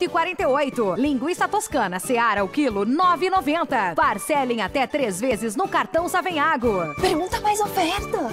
48. Linguiça toscana Seara o quilo 9,90. Parcelem até 3 vezes no cartão Savenhago. Pergunta mais ofertas.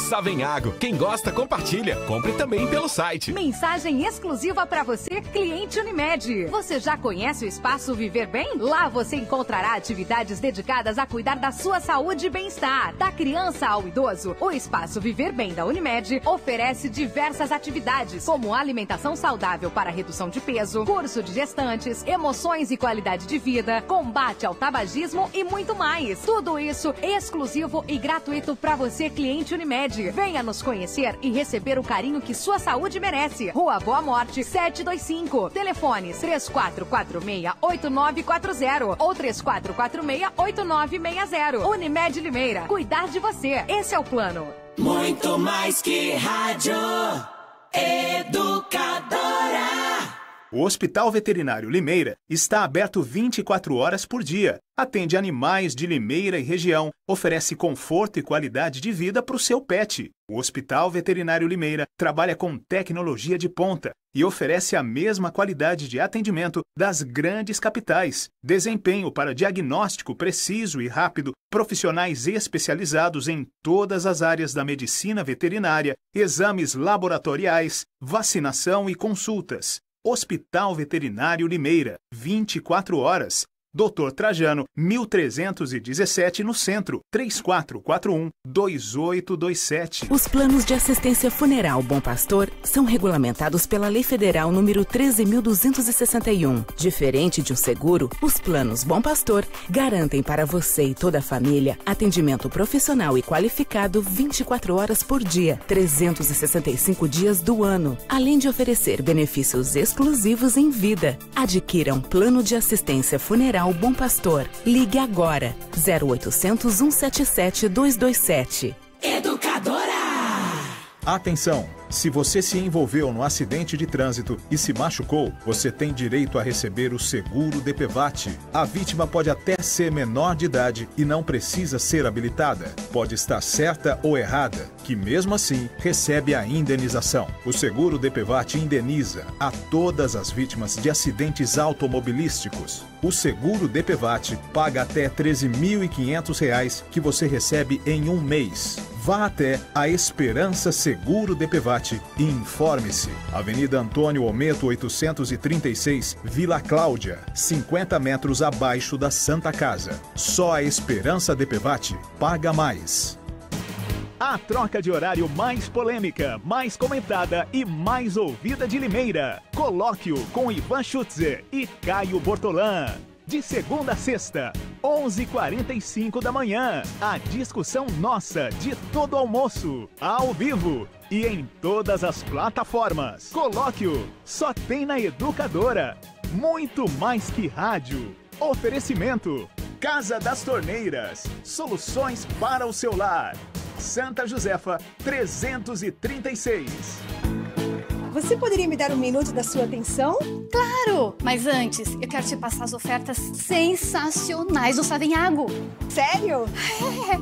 Savenhago, quem gosta compartilha. Compre também pelo site. Mensagem exclusiva para você, cliente Unimed. Você já conhece o Espaço Viver Bem? Lá você encontrará atividades dedicadas a cuidar da sua saúde e bem-estar. Da criança ao idoso, o Espaço Viver Bem da Unimed oferece diversas atividades, como alimentação saudável para redução de peso, curso de gestantes, emoções e qualidade de vida, combate ao tabagismo e muito mais. Tudo isso exclusivo e gratuito para você, cliente Unimed. Venha nos conhecer e receber o carinho que sua saúde merece. Rua Boa Morte, 725. Telefones 3446-8940 ou 3446-8960. Unimed Limeira. Cuidar de você. Esse é o plano. Muito mais que rádio. Educadora. O Hospital Veterinário Limeira está aberto 24 horas por dia. Atende animais de Limeira e região. Oferece conforto e qualidade de vida para o seu pet. O Hospital Veterinário Limeira trabalha com tecnologia de ponta e oferece a mesma qualidade de atendimento das grandes capitais. Desempenho para diagnóstico preciso e rápido, profissionais especializados em todas as áreas da medicina veterinária, exames laboratoriais, vacinação e consultas. Hospital Veterinário Limeira, 24 horas. Dr. Trajano, 1317 no centro, 3441-2827. Os planos de assistência funeral Bom Pastor são regulamentados pela Lei Federal número 13.261. Diferente de um seguro, os planos Bom Pastor garantem para você e toda a família atendimento profissional e qualificado 24 horas por dia, 365 dias do ano, além de oferecer benefícios exclusivos em vida. Adquira um plano de assistência funeral Bom Pastor. Ligue agora. 0800 177 227. Educadora. Atenção! Se você se envolveu no acidente de trânsito e se machucou, você tem direito a receber o seguro DPVAT. A vítima pode até ser menor de idade e não precisa ser habilitada. Pode estar certa ou errada, que mesmo assim recebe a indenização. O seguro DPVAT indeniza a todas as vítimas de acidentes automobilísticos. O seguro DPVAT paga até R$ 13.500 que você recebe em um mês. Vá até a Esperança Seguro DPVAT e informe-se. Avenida Antônio Ometo 836, Vila Cláudia, 50 metros abaixo da Santa Casa. Só a Esperança DPVAT paga mais. A troca de horário mais polêmica, mais comentada e mais ouvida de Limeira. Colóquio com Ivan Schutzer e Caio Bortolã. De segunda a sexta, 11h45 da manhã. A discussão nossa de todo almoço, ao vivo e em todas as plataformas. Colóquio só tem na Educadora. Muito mais que rádio. Oferecimento: Casa das Torneiras. Soluções para o seu lar. Santa Josefa 336. Você poderia me dar um minuto da sua atenção? Claro! Mas antes, eu quero te passar as ofertas sensacionais do Savenhago. Sério? É,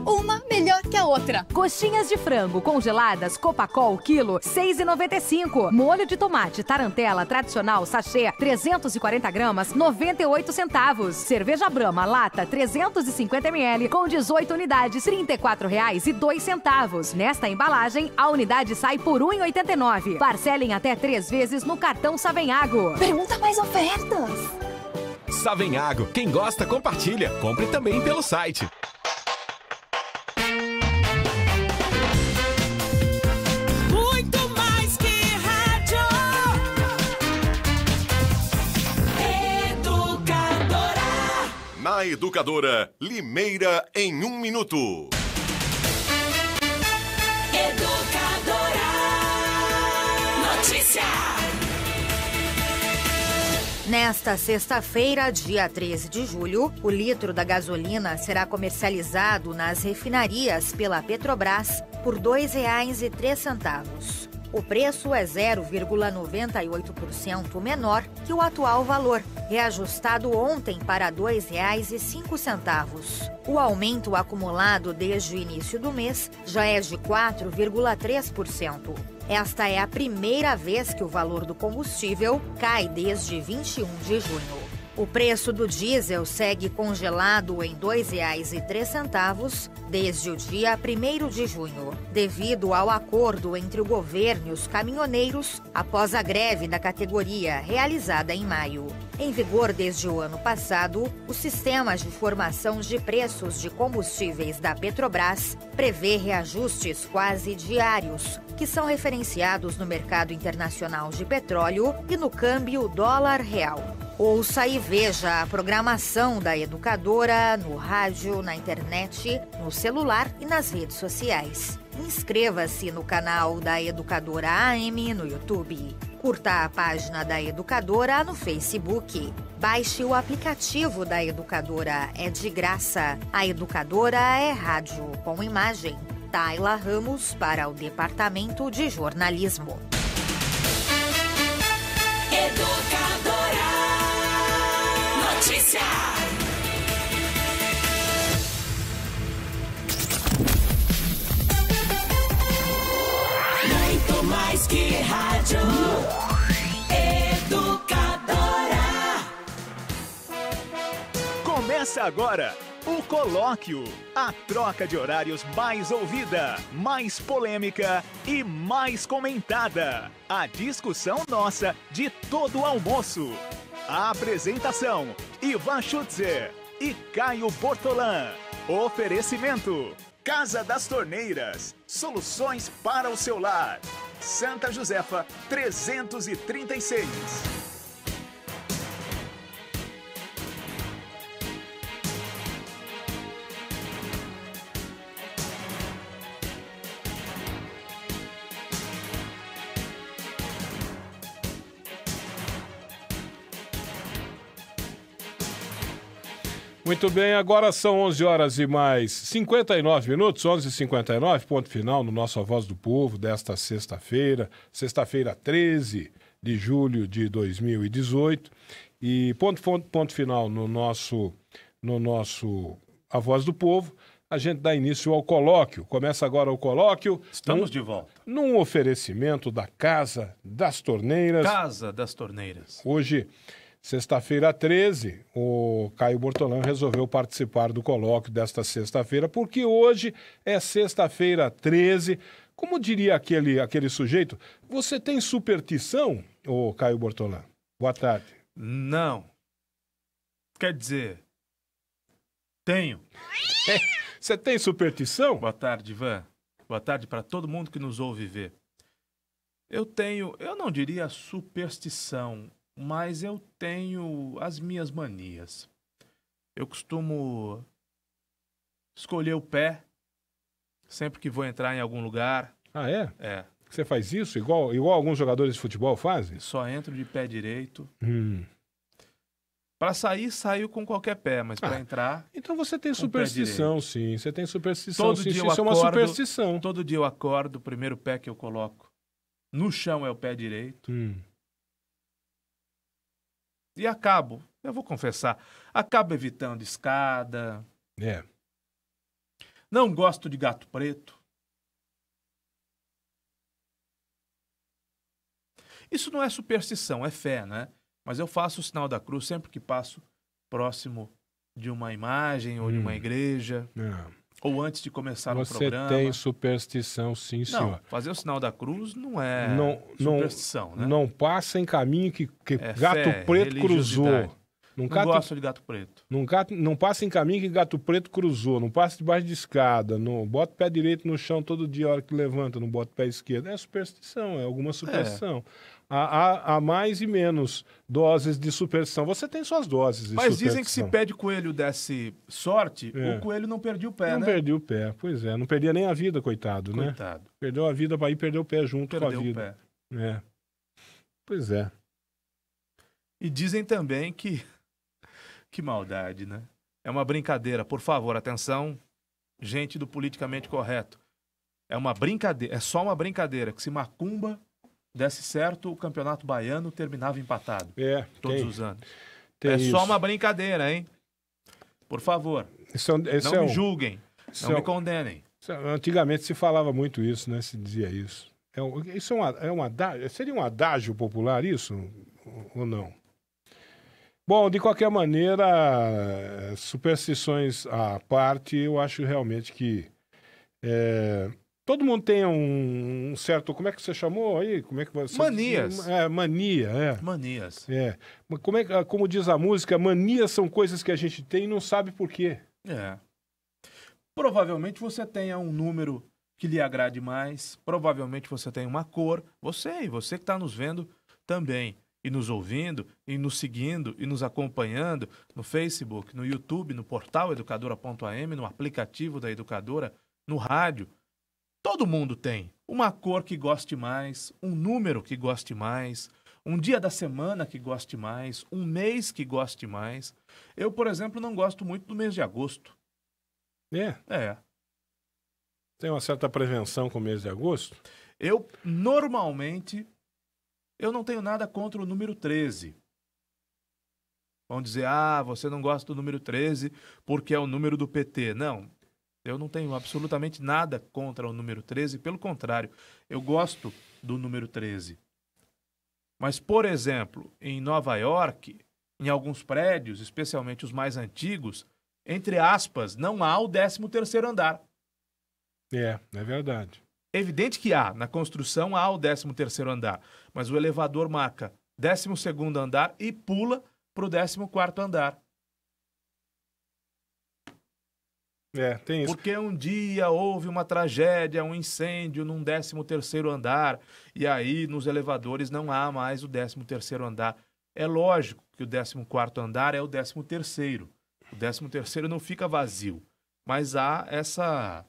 uma melhor que a outra. Coxinhas de frango congeladas Copacol, quilo, 6,95. Molho de tomate Tarantela tradicional sachê, 340 gramas, 98 centavos. Cerveja Brahma, lata, 350 ml, com 18 unidades, R$ 34,02. Nesta embalagem, a unidade sai por R$ 1,89. Parcelem até 3 vezes no cartão Savenhago. Pergunta mais ofertas. Savenhago, quem gosta compartilha. Compre também pelo site. Muito mais que rádio. Educadora. Na Educadora, Limeira em 1 minuto. Nesta sexta-feira, dia 13 de julho, o litro da gasolina será comercializado nas refinarias pela Petrobras por R$ 2,03. O preço é 0,98% menor que o atual valor, reajustado ontem para R$ 2,05. O aumento acumulado desde o início do mês já é de 4,3%. Esta é a primeira vez que o valor do combustível cai desde 21 de junho. O preço do diesel segue congelado em R$ 2,03 desde o dia 1º de junho, devido ao acordo entre o governo e os caminhoneiros após a greve da categoria realizada em maio. Em vigor desde o ano passado, o sistema de formação de preços de combustíveis da Petrobras prevê reajustes quase diários, que são referenciados no mercado internacional de petróleo e no câmbio dólar-real. Ouça e veja a programação da Educadora no rádio, na internet, no celular e nas redes sociais. Inscreva-se no canal da Educadora AM no YouTube. Curta a página da Educadora no Facebook. Baixe o aplicativo da Educadora, é de graça. A Educadora é rádio com imagem. Tayla Ramos para o Departamento de Jornalismo. Educadora Notícia. Muito mais que rádio. Educadora. Começa agora o Colóquio, a troca de horários mais ouvida, mais polêmica e mais comentada. A discussão nossa de todo o almoço. A apresentação, Ivan Schutzer e Caio Bortolã. Oferecimento, Casa das Torneiras, soluções para o seu lar. Santa Josefa 336. Muito bem, agora são 11 horas e mais 59 minutos, 11h59, ponto final no nosso A Voz do Povo desta sexta-feira, sexta-feira 13 de julho de 2018, e ponto final no nosso A Voz do Povo. A gente dá início ao colóquio. Começa agora o colóquio. Estamos de volta. Num oferecimento da Casa das Torneiras. Casa das Torneiras. Hoje, sexta-feira 13, o Caio Bortolã resolveu participar do colóquio desta sexta-feira, porque hoje é sexta-feira 13. Como diria aquele sujeito, você tem superstição, ô Caio Bortolã? Boa tarde. Não. Quer dizer, tenho. Você tem superstição? Boa tarde, Ivan. Boa tarde para todo mundo que nos ouve ver. Eu não diria superstição, mas eu tenho as minhas manias. Eu costumo escolher o pé sempre que vou entrar em algum lugar. Ah, é? É. Você faz isso? Igual alguns jogadores de futebol fazem? Só entro de pé direito. Para sair, saio com qualquer pé, mas para entrar... Então você tem superstição, sim. Você tem superstição, todo sim. Dia Isso é uma superstição. Todo dia eu acordo, o primeiro pé que eu coloco no chão é o pé direito. E eu vou confessar, acabo evitando escada. É. Não gosto de gato preto. Isso não é superstição, é fé, né? Mas eu faço o sinal da cruz sempre que passo próximo de uma imagem ou de uma igreja. Ou antes de começar um programa. Você tem superstição, sim, senhor. Não, fazer o sinal da cruz não é superstição, né? Não passa em caminho que gato fé, preto cruzou. Não gosto de gato preto. Não passa em caminho que gato preto cruzou. Não passa debaixo de escada. Não bota o pé direito no chão todo dia, a hora que levanta. Não bota o pé esquerdo. É superstição, é alguma superstição. Há mais e menos doses de superstição. Você tem suas doses de superstição. Mas dizem que se pé de coelho desse sorte, o coelho não perdia o pé, né? Não perdia o pé, pois é. Não perdia nem a vida, coitado, né? Coitado. Perdeu a vida para ir perder o pé junto com a vida. Perdeu o pé. É. Pois é. E dizem também que... Que maldade, né? É uma brincadeira. Por favor, atenção, gente do politicamente correto. É uma brincadeira, é só uma brincadeira, que se macumba desse certo, o campeonato baiano terminava empatado. Todos os anos. Só uma brincadeira, hein? Por favor. Não me julguem, não me condenem. Antigamente se falava muito isso, né? Se dizia isso. Isso seria um adágio popular, isso? Ou não? Bom, de qualquer maneira, superstições à parte, eu acho realmente que todo mundo tem um certo... Como é que você chamou aí? Como é que você... Manias. Mania. Manias. Como diz a música, manias são coisas que a gente tem e não sabe por quê. Provavelmente você tenha um número que lhe agrade mais, provavelmente você tem uma cor, você que está nos vendo também, e nos ouvindo, e nos seguindo, e nos acompanhando no Facebook, no YouTube, no portal educadora.am, no aplicativo da Educadora, no rádio. Todo mundo tem uma cor que goste mais, um número que goste mais, um dia da semana que goste mais, um mês que goste mais. Eu, por exemplo, não gosto muito do mês de agosto. Tem uma certa prevenção com o mês de agosto? Eu, normalmente, eu não tenho nada contra o número 13. Vão dizer, você não gosta do número 13 porque é o número do PT. Não, eu não tenho absolutamente nada contra o número 13. Pelo contrário, eu gosto do número 13. Mas, por exemplo, em Nova York, em alguns prédios, especialmente os mais antigos, entre aspas, não há o 13º andar. É verdade. Evidente que na construção há o 13º andar, mas o elevador marca 12º andar e pula para o 14º andar. Tem isso. Porque um dia houve uma tragédia, um incêndio num 13º andar, e aí nos elevadores não há mais o 13º andar. É lógico que o 14º andar é o 13º. O 13º não fica vazio, mas há essa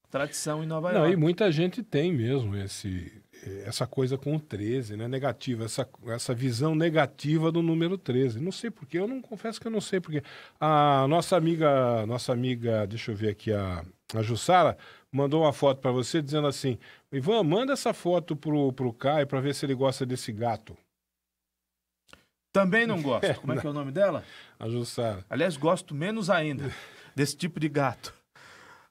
tradição em Nova York. E muita gente tem mesmo essa coisa com o 13, né? Negativa, essa visão negativa do número 13. Não sei porquê, confesso que eu não sei porquê. A nossa amiga, deixa eu ver aqui, a Jussara, mandou uma foto para você dizendo assim, Ivan, manda essa foto pro Caio para ver se ele gosta desse gato. Também não gosto. Como é que é o nome dela? A Jussara. Aliás, gosto menos ainda desse tipo de gato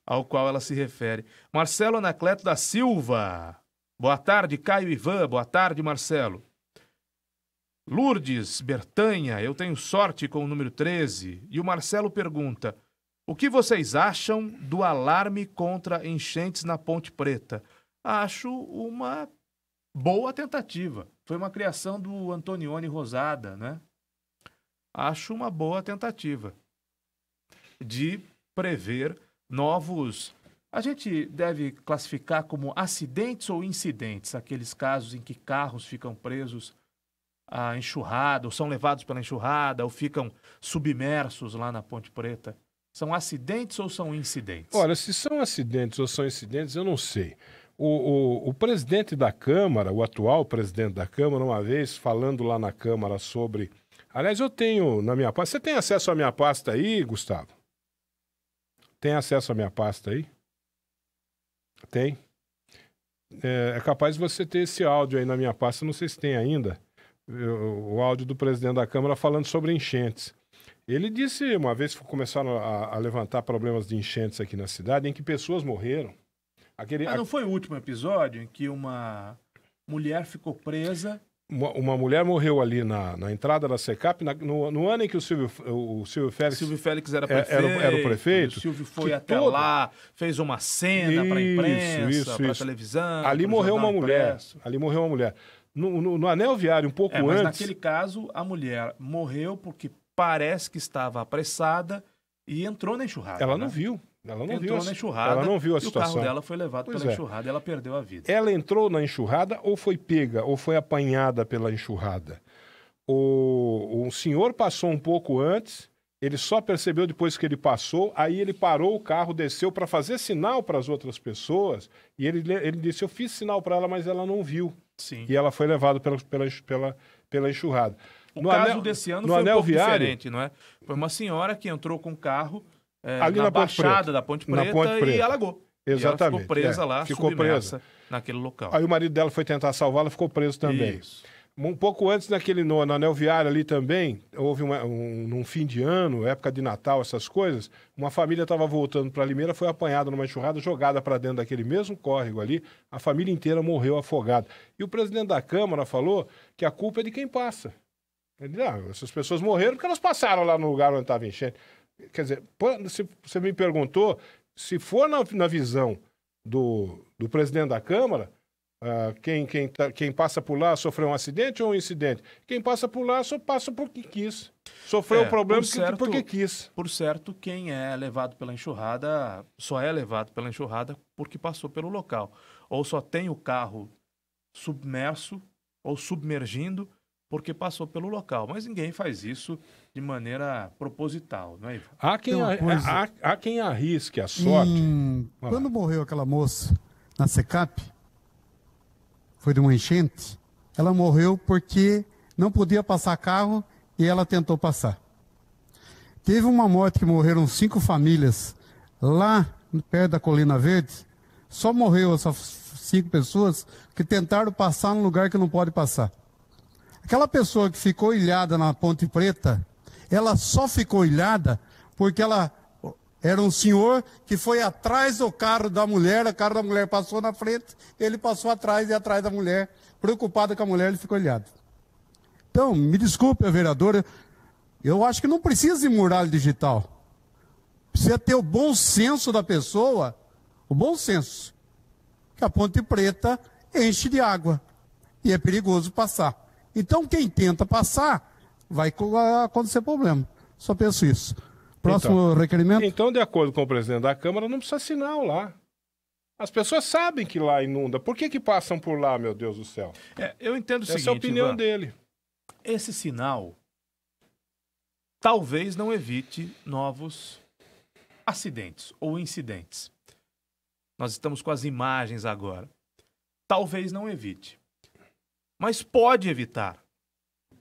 ao qual ela se refere. Marcelo Anacleto da Silva. Boa tarde, Caio e Ivan. Boa tarde, Marcelo. Lourdes Bertanha, eu tenho sorte com o número 13. E o Marcelo pergunta, o que vocês acham do alarme contra enchentes na Ponte Preta? Acho uma boa tentativa. Foi uma criação do Antonioni Rosada, né? Acho uma boa tentativa de prever novos... A gente deve classificar como acidentes ou incidentes, aqueles casos em que carros ficam presos à enxurrada, ou são levados pela enxurrada, ou ficam submersos lá na Ponte Preta. São acidentes ou são incidentes? Olha, se são acidentes ou são incidentes, eu não sei. O presidente da Câmara, o atual presidente da Câmara, uma vez falando lá na Câmara sobre... Aliás, eu tenho na minha pasta... Você tem acesso à minha pasta aí, Gustavo? Tem acesso à minha pasta aí? Tem. É capaz de você ter esse áudio aí na minha pasta, não sei se tem ainda, o áudio do presidente da Câmara falando sobre enchentes. Ele disse, uma vez que começaram a levantar problemas de enchentes aqui na cidade, em que pessoas morreram. Não foi o último episódio em que uma mulher ficou presa... Uma mulher morreu ali na entrada da SECAP, no ano em que o Silvio Félix era prefeito. Era o prefeito. O Silvio foi até lá, fez uma cena para a imprensa, para a televisão. Ali morreu uma mulher. No anel viário, um pouco antes... Mas naquele caso, a mulher morreu porque parece que estava apressada e entrou na enxurrada. Ela não viu. Entrou na enxurrada. Ela não viu a situação. E o carro dela foi levado pela enxurrada e ela perdeu a vida. Ela entrou na enxurrada ou foi pega, ou foi apanhada pela enxurrada? O senhor passou um pouco antes, ele só percebeu depois que ele passou, aí ele parou o carro, desceu para fazer sinal para as outras pessoas, e ele disse, eu fiz sinal para ela, mas ela não viu. Sim. E ela foi levada pela enxurrada. O caso desse ano foi um pouco diferente, não é? Foi uma senhora que entrou com o carro... ali na Baixada da Ponte Preta e alagou. Exatamente. E ela ficou presa lá, submersa naquele local. Aí o marido dela foi tentar salvá-la, ficou preso também. Isso. Um pouco antes, no anel viário ali também, houve num fim de ano, época de Natal, essas coisas, uma família estava voltando para Limeira, foi apanhada numa enxurrada, jogada para dentro daquele mesmo córrego ali, a família inteira morreu afogada. E o presidente da Câmara falou que a culpa é de quem passa. Ele disse, essas pessoas morreram porque elas passaram lá no lugar onde estava enchendo. Quer dizer, se você me perguntou, se for na visão do presidente da Câmara, quem passa por lá sofreu um acidente ou um incidente? Quem passa por lá só passa porque quis. Sofreu o problema porque quis. Por certo, quem é levado pela enxurrada só é levado pela enxurrada porque passou pelo local. Ou só tem o carro submerso ou submergindo porque passou pelo local. Mas ninguém faz isso de maneira proposital, não é, Ivan? Há quem arrisque a sorte. Quando morreu aquela moça na Secap, foi de uma enchente, ela morreu porque não podia passar carro e ela tentou passar. Teve uma morte que morreram 5 famílias lá perto da Colina Verde, só morreu essas 5 pessoas que tentaram passar num lugar que não pode passar. Aquela pessoa que ficou ilhada na Ponte Preta, ela só ficou ilhada porque ela era um senhor que foi atrás do carro da mulher, o carro da mulher passou na frente, ele passou atrás e atrás da mulher, preocupado com a mulher, ele ficou ilhado. Então, me desculpe, a vereadora, eu acho que não precisa de muralha digital. Precisa ter o bom senso da pessoa, o bom senso, que a Ponte Preta enche de água e é perigoso passar. Então, quem tenta passar, vai acontecer problema. Só penso isso. Próximo requerimento? Então, de acordo com o presidente da Câmara, não precisa sinal lá. As pessoas sabem que lá inunda. Por que passam por lá, meu Deus do céu? Eu entendo o seguinte, essa é a opinião Ivan, dele. Esse sinal talvez não evite novos acidentes ou incidentes. Nós estamos com as imagens agora. Talvez não evite. Mas pode evitar.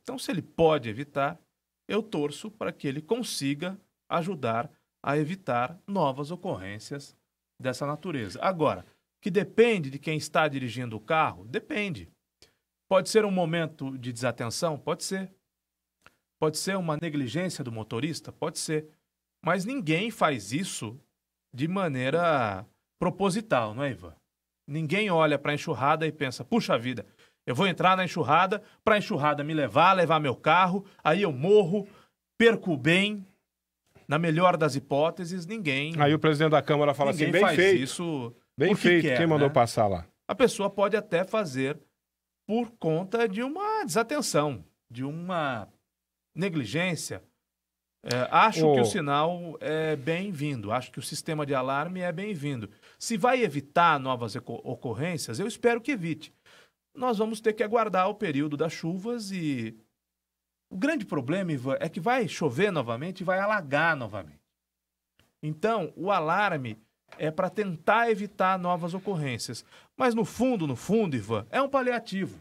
Então, se ele pode evitar, eu torço para que ele consiga ajudar a evitar novas ocorrências dessa natureza. Agora, que depende de quem está dirigindo o carro? Depende. Pode ser um momento de desatenção? Pode ser. Pode ser uma negligência do motorista? Pode ser. Mas ninguém faz isso de maneira proposital, não é, Ivan? Ninguém olha para a enxurrada e pensa, puxa vida, eu vou entrar na enxurrada, para a enxurrada me levar meu carro, aí eu morro, perco o bem. Na melhor das hipóteses, ninguém... Aí o presidente da Câmara fala assim, bem faz feito. Isso bem feito, quer, quem mandou né? passar lá? A pessoa pode até fazer por conta de uma desatenção, de uma negligência. Acho que o sinal é bem-vindo, acho que o sistema de alarme é bem-vindo. Se vai evitar novas ocorrências, eu espero que evite. Nós vamos ter que aguardar o período das chuvas e... O grande problema, Ivan, é que vai chover novamente e vai alagar novamente. Então, o alarme é para tentar evitar novas ocorrências. Mas no fundo, Ivan, é um paliativo.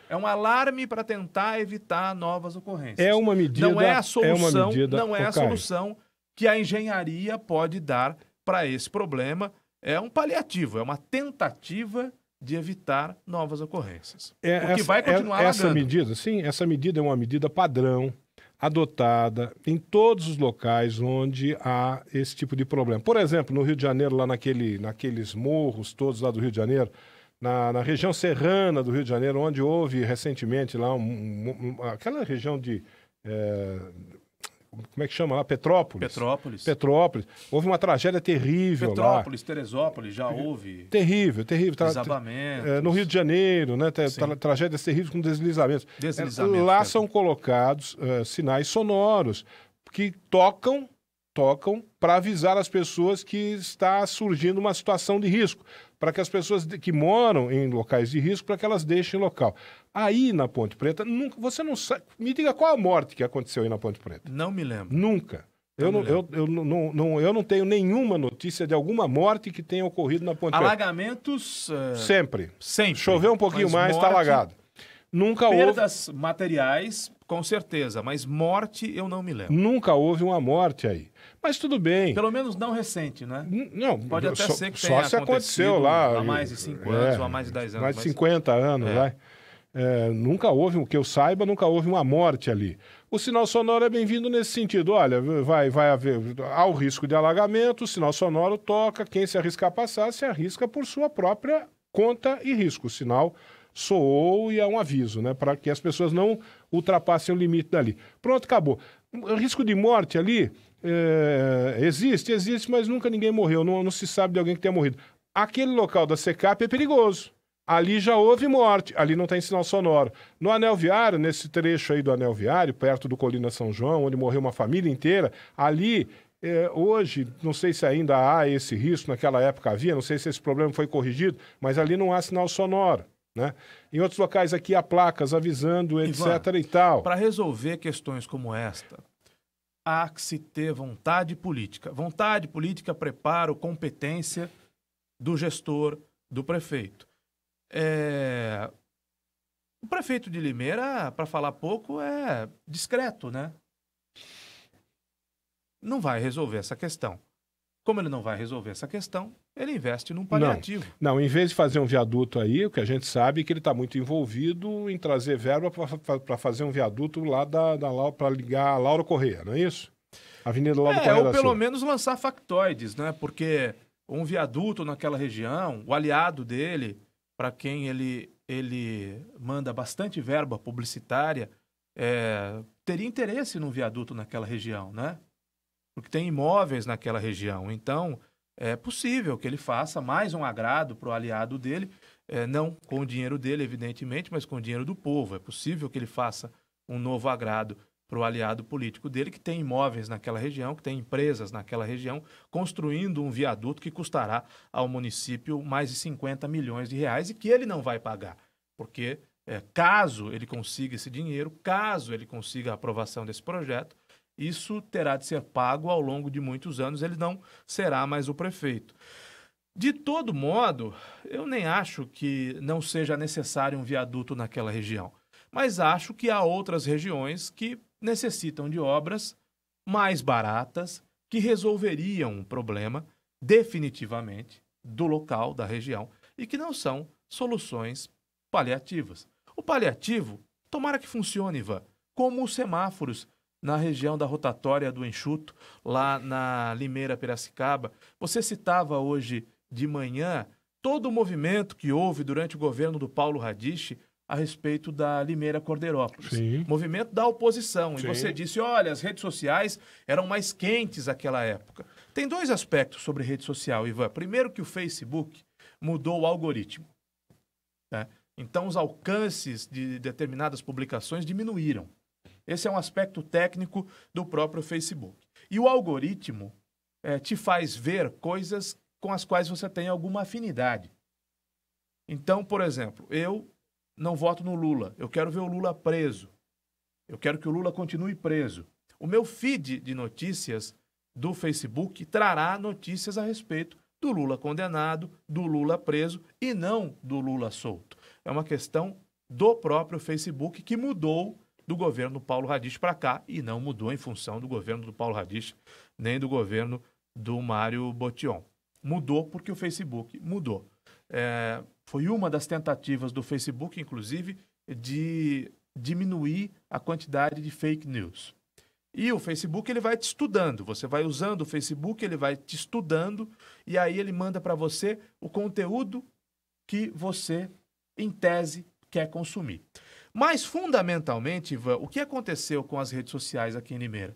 É um alarme para tentar evitar novas ocorrências. É uma medida. Não é a solução que a engenharia pode dar para esse problema. É um paliativo, é uma tentativa de evitar novas ocorrências. Porque vai continuar alagando. Essa medida é uma medida padrão, adotada em todos os locais onde há esse tipo de problema. Por exemplo, no Rio de Janeiro, lá naqueles morros todos lá do Rio de Janeiro, na região serrana do Rio de Janeiro, onde houve recentemente lá aquela região de... como é que chama lá? Petrópolis. Houve uma tragédia terrível Petrópolis, lá. Teresópolis, já houve... Terrível. Desabamentos. No Rio de Janeiro, né? Tragédias terríveis com deslizamentos. Lá são colocados sinais sonoros que tocam para avisar as pessoas que está surgindo uma situação de risco, para que as pessoas que moram em locais de risco, para que elas deixem o local. Aí, na Ponte Preta, você não sabe... Me diga qual a morte que aconteceu aí na Ponte Preta. Não me lembro. Nunca. Eu não tenho nenhuma notícia de alguma morte que tenha ocorrido na Ponte Preta. Alagamentos... Sempre. Choveu um pouquinho mais, está alagado. Nunca perdas materiais, com certeza, mas morte eu não me lembro. Nunca houve uma morte aí. Mas tudo bem. Pelo menos não recente, né? Não, pode até ser que só tenha se aconteceu lá há mais de 5 anos ou há mais de 10 anos. Mais de 50 anos, vai. nunca houve, que eu saiba, nunca houve uma morte ali. O sinal sonoro é bem-vindo nesse sentido. Olha, há o risco de alagamento, o sinal sonoro toca, quem se arriscar a passar, se arrisca por sua própria conta e risco. O sinal soou e é um aviso, né? Para que as pessoas não ultrapassem o limite dali. Pronto, acabou. O risco de morte ali existe, mas nunca ninguém morreu. Não se sabe de alguém que tenha morrido. Aquele local da Secap é perigoso. Ali já houve morte, ali não tem sinal sonoro. No anel viário, nesse trecho aí do anel viário, perto do Colina São João, onde morreu uma família inteira, ali, hoje, não sei se ainda há esse risco, naquela época havia, não sei se esse problema foi corrigido, mas ali não há sinal sonoro, né? Em outros locais aqui há placas avisando, etc. Ivan, e tal. Para resolver questões como esta, há que se ter vontade política. Vontade política, preparo, competência do gestor, do prefeito. O prefeito de Limeira, para falar pouco, é discreto, né? Não vai resolver essa questão. Como ele não vai resolver essa questão, ele investe num paliativo. Não, em vez de fazer um viaduto aí, o que a gente sabe é que ele está muito envolvido em trazer verba para fazer um viaduto lá para ligar a Lauro Corrêa, não é isso? Avenida Lauro Corrêa ou da pelo Silva. menos lançar factoides, né? Porque um viaduto naquela região, o aliado dele, para quem ele manda bastante verba publicitária, teria interesse num viaduto naquela região, né? Porque tem imóveis naquela região. Então, é possível que ele faça mais um agrado para o aliado dele, não com o dinheiro dele, evidentemente, mas com o dinheiro do povo. É possível que ele faça um novo agrado para o aliado político dele, que tem imóveis naquela região, que tem empresas naquela região, construindo um viaduto que custará ao município mais de 50 milhões de reais e que ele não vai pagar. Porque caso ele consiga esse dinheiro, caso ele consiga a aprovação desse projeto, isso terá de ser pago ao longo de muitos anos, ele não será mais o prefeito. De todo modo, eu nem acho que não seja necessário um viaduto naquela região, mas acho que há outras regiões que necessitam de obras mais baratas, que resolveriam um problema definitivamente do local, da região, e que não são soluções paliativas. O paliativo, tomara que funcione, Ivan, como os semáforos na região da rotatória do Enxuto, lá na Limeira Piracicaba. Você citava hoje de manhã todo o movimento que houve durante o governo do Paulo Radiche a respeito da Limeira Cordeirópolis. Sim. Movimento da oposição. Sim. E você disse, olha, as redes sociais eram mais quentes naquela época. Tem dois aspectos sobre rede social, Ivan. Primeiro que o Facebook mudou o algoritmo, né? Então os alcances de determinadas publicações diminuíram. Esse é um aspecto técnico do próprio Facebook. E o algoritmo te faz ver coisas com as quais você tem alguma afinidade. Então, por exemplo, eu não voto no Lula. Eu quero ver o Lula preso. Eu quero que o Lula continue preso. O meu feed de notícias do Facebook trará notícias a respeito do Lula condenado, do Lula preso e não do Lula solto. É uma questão do próprio Facebook que mudou do governo do Paulo Radiche para cá e não mudou em função do governo do Paulo Radiche nem do governo do Mário Botion. Mudou porque o Facebook mudou. Foi uma das tentativas do Facebook, inclusive, de diminuir a quantidade de fake news. E o Facebook ele vai te estudando. Você vai usando o Facebook, ele vai te estudando e aí ele manda para você o conteúdo que você, em tese, quer consumir. Mas, fundamentalmente, Ivan, o que aconteceu com as redes sociais aqui em Limeira?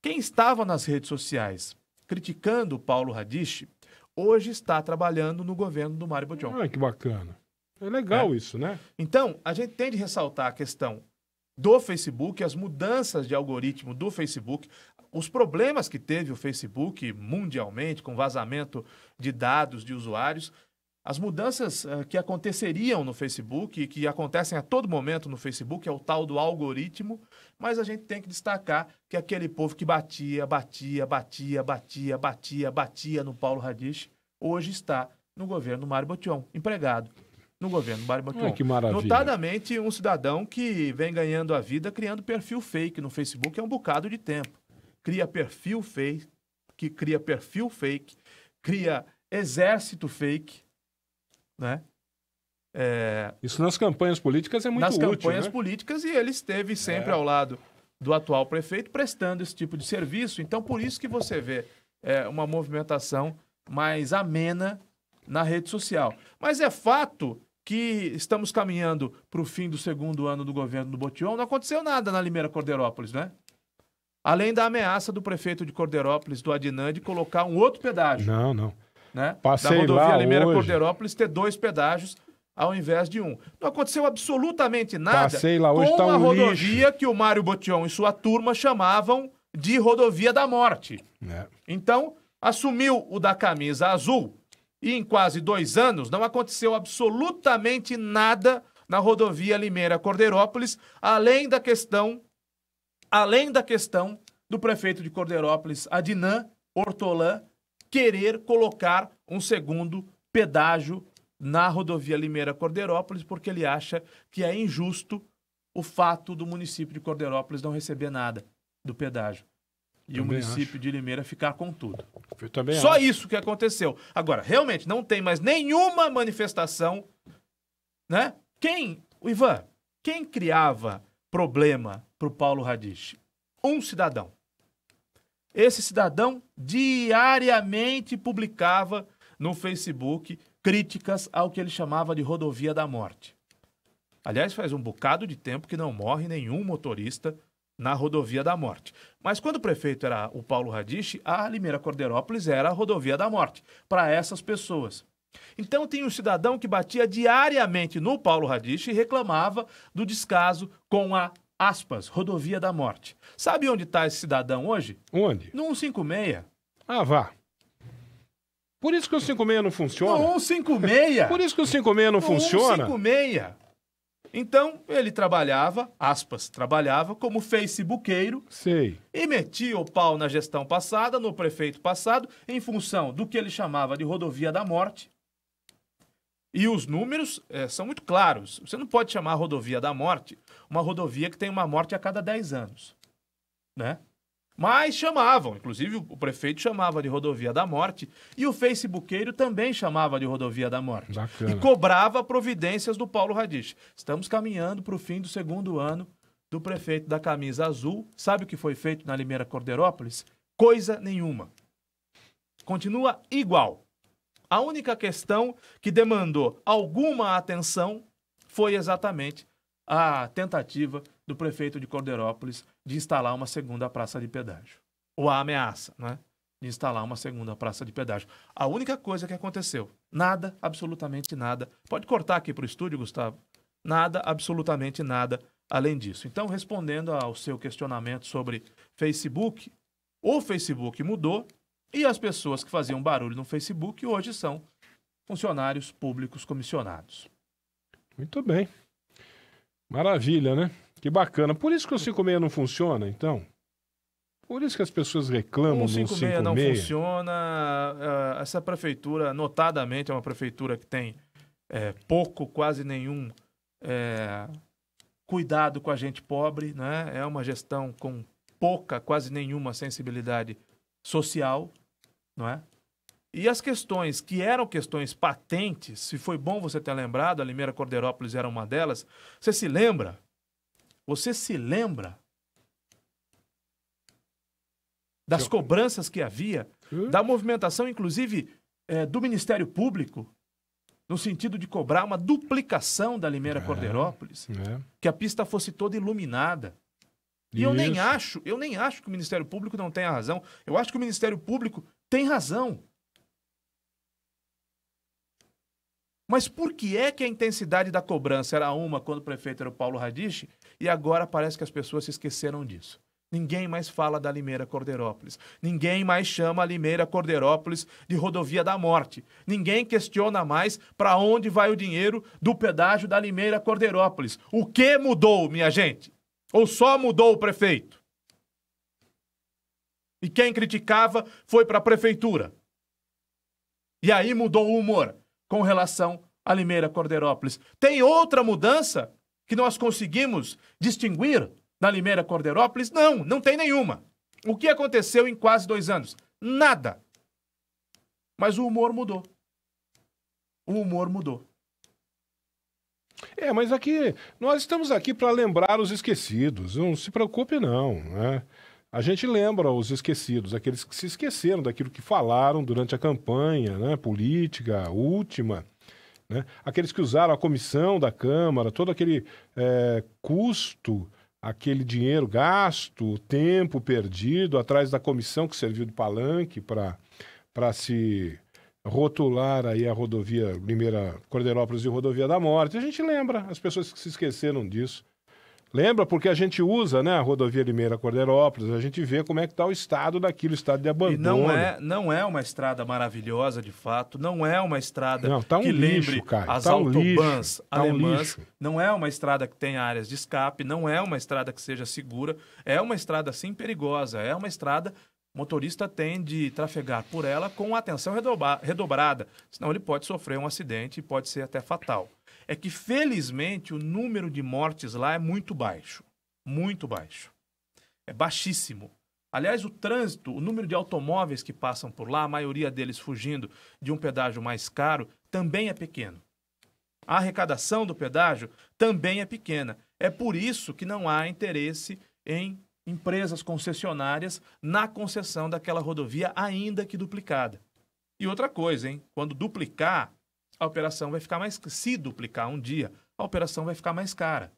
Quem estava nas redes sociais criticando o Paulo Radiche, hoje está trabalhando no governo do Mário Botion. Ah, que bacana. É legal isso, né? Então, a gente tem de ressaltar a questão do Facebook, as mudanças de algoritmo do Facebook, os problemas que teve o Facebook mundialmente, com vazamento de dados de usuários, as mudanças que aconteceriam no Facebook e que acontecem a todo momento no Facebook, é o tal do algoritmo, mas a gente tem que destacar que aquele povo que batia no Paulo Radiche, hoje está no governo Mário Botion, empregado no governo Mário Botion. Que maravilha. Notadamente, um cidadão que vem ganhando a vida criando perfil fake no Facebook há um bocado de tempo. Cria perfil fake, cria exército fake, né? Isso nas campanhas políticas é muito útil, nas campanhas né? políticas, e ele esteve sempre ao lado do atual prefeito prestando esse tipo de serviço. Então, por isso que você vê uma movimentação mais amena na rede social. Mas é fato que estamos caminhando para o fim do segundo ano do governo do Botion. Não aconteceu nada na Limeira Cordeirópolis, né? Além da ameaça do prefeito de Cordeirópolis, do Adnan, de colocar um outro pedágio. Não. Né? Passei da rodovia lá Limeira hoje. Cordeirópolis ter 2 pedágios ao invés de 1. Não aconteceu absolutamente nada Passei lá hoje, com tá a um rodovia que o Mário Botion e sua turma chamavam de rodovia da morte. Então, assumiu o da camisa azul e em quase 2 anos não aconteceu absolutamente nada na rodovia Limeira Cordeirópolis, além da questão do prefeito de Cordeirópolis, Adnan Hortolã, querer colocar um segundo pedágio na rodovia Limeira Cordeirópolis, porque ele acha que é injusto o fato do município de Cordeirópolis não receber nada do pedágio. E o município de Limeira ficar com tudo. Eu também Só acho. isso que aconteceu. Agora, realmente, não tem mais nenhuma manifestação, né? Ivan, quem criava problema pro Paulo Radiche? Um cidadão. Esse cidadão diariamente publicava no Facebook críticas ao que ele chamava de rodovia da morte. Aliás, faz um bocado de tempo que não morre nenhum motorista na rodovia da morte. Mas quando o prefeito era o Paulo Radiche, a Limeira Cordeirópolis era a rodovia da morte para essas pessoas. Então tem um cidadão que batia diariamente no Paulo Radiche e reclamava do descaso com a aspas, rodovia da morte. Sabe onde está esse cidadão hoje? Onde? No 156. Ah, vá. Por isso que o 156 não funciona? No 156. Por isso que o 156 não funciona? 156. Então, ele trabalhava, aspas, trabalhava como facebookeiro. Sei. E metia o pau na gestão passada, no prefeito passado, em função do que ele chamava de rodovia da morte. E os números são muito claros. Você não pode chamar a rodovia da morte uma rodovia que tem uma morte a cada 10 anos, né? Mas chamavam, inclusive o prefeito chamava de rodovia da morte e o facebookeiro também chamava de rodovia da morte. Bacana. E cobrava providências do Paulo Radiche. Estamos caminhando para o fim do segundo ano do prefeito da camisa azul. Sabe o que foi feito na Limeira Cordeirópolis? Coisa nenhuma. Continua igual. A única questão que demandou alguma atenção foi exatamente a tentativa do prefeito de Cordeirópolis de instalar uma segunda praça de pedágio. Ou a ameaça, né? De instalar uma segunda praça de pedágio. A única coisa que aconteceu, nada, absolutamente nada. Pode cortar aqui para o estúdio, Gustavo. Nada, absolutamente nada além disso. Então, respondendo ao seu questionamento sobre Facebook, o Facebook mudou e as pessoas que faziam barulho no Facebook hoje são funcionários públicos comissionados. Muito bem. Maravilha, né? Que bacana. Por isso que o 56 não funciona, então? Por isso que as pessoas reclamam do 156 não funciona. Essa prefeitura, notadamente, é uma prefeitura que tem pouco, quase nenhum cuidado com a gente pobre, né? É uma gestão com pouca, quase nenhuma sensibilidade social, não é? E as questões que eram questões patentes, se foi bom você ter lembrado, a Limeira Cordeirópolis era uma delas, você se lembra? Você se lembra das cobranças que havia, da movimentação, inclusive, do Ministério Público, no sentido de cobrar uma duplicação da Limeira Cordeirópolis, que a pista fosse toda iluminada. E eu nem acho que o Ministério Público não tenha razão. Eu acho que o Ministério Público tem razão. Mas por que é que a intensidade da cobrança era uma quando o prefeito era o Paulo Radiche e agora parece que as pessoas se esqueceram disso? Ninguém mais fala da Limeira Cordeirópolis. Ninguém mais chama a Limeira Cordeirópolis de rodovia da morte. Ninguém questiona mais para onde vai o dinheiro do pedágio da Limeira Cordeirópolis. O que mudou, minha gente? Ou só mudou o prefeito? E quem criticava foi para a prefeitura. E aí mudou o humor com relação à Limeira Cordeirópolis. Tem outra mudança que nós conseguimos distinguir na Limeira Cordeirópolis? Não, não tem nenhuma. O que aconteceu em quase 2 anos? Nada. Mas o humor mudou. O humor mudou. Mas aqui, nós estamos aqui para lembrar os esquecidos. Não se preocupe, não, né? A gente lembra os esquecidos, aqueles que se esqueceram daquilo que falaram durante a campanha, né, política, última, né? Aqueles que usaram a comissão da Câmara, todo aquele custo, aquele dinheiro gasto, tempo perdido atrás da comissão que serviu de palanque para se rotular aí a rodovia Limeira Corderópolis e Rodovia da Morte. A gente lembra as pessoas que se esqueceram disso. Lembra porque a gente usa, né, a rodovia Limeira Corderópolis, a gente vê como é que está o estado daquilo, o estado de abandono. E não é uma estrada maravilhosa, de fato, não é uma estrada que lembre as autobahns alemãs, não é uma estrada que tenha áreas de escape, não é uma estrada que seja segura, é uma estrada, sim, perigosa, é uma estrada, o motorista tem de trafegar por ela com atenção redobrada, senão ele pode sofrer um acidente e pode ser até fatal. É que, felizmente, o número de mortes lá é muito baixo. Muito baixo. É baixíssimo. Aliás, o trânsito, o número de automóveis que passam por lá, a maioria deles fugindo de um pedágio mais caro, também é pequeno. A arrecadação do pedágio também é pequena. É por isso que não há interesse em empresas concessionárias na concessão daquela rodovia, ainda que duplicada. E outra coisa, hein? Quando duplicar, a operação vai ficar mais... Se duplicar um dia, a operação vai ficar mais cara.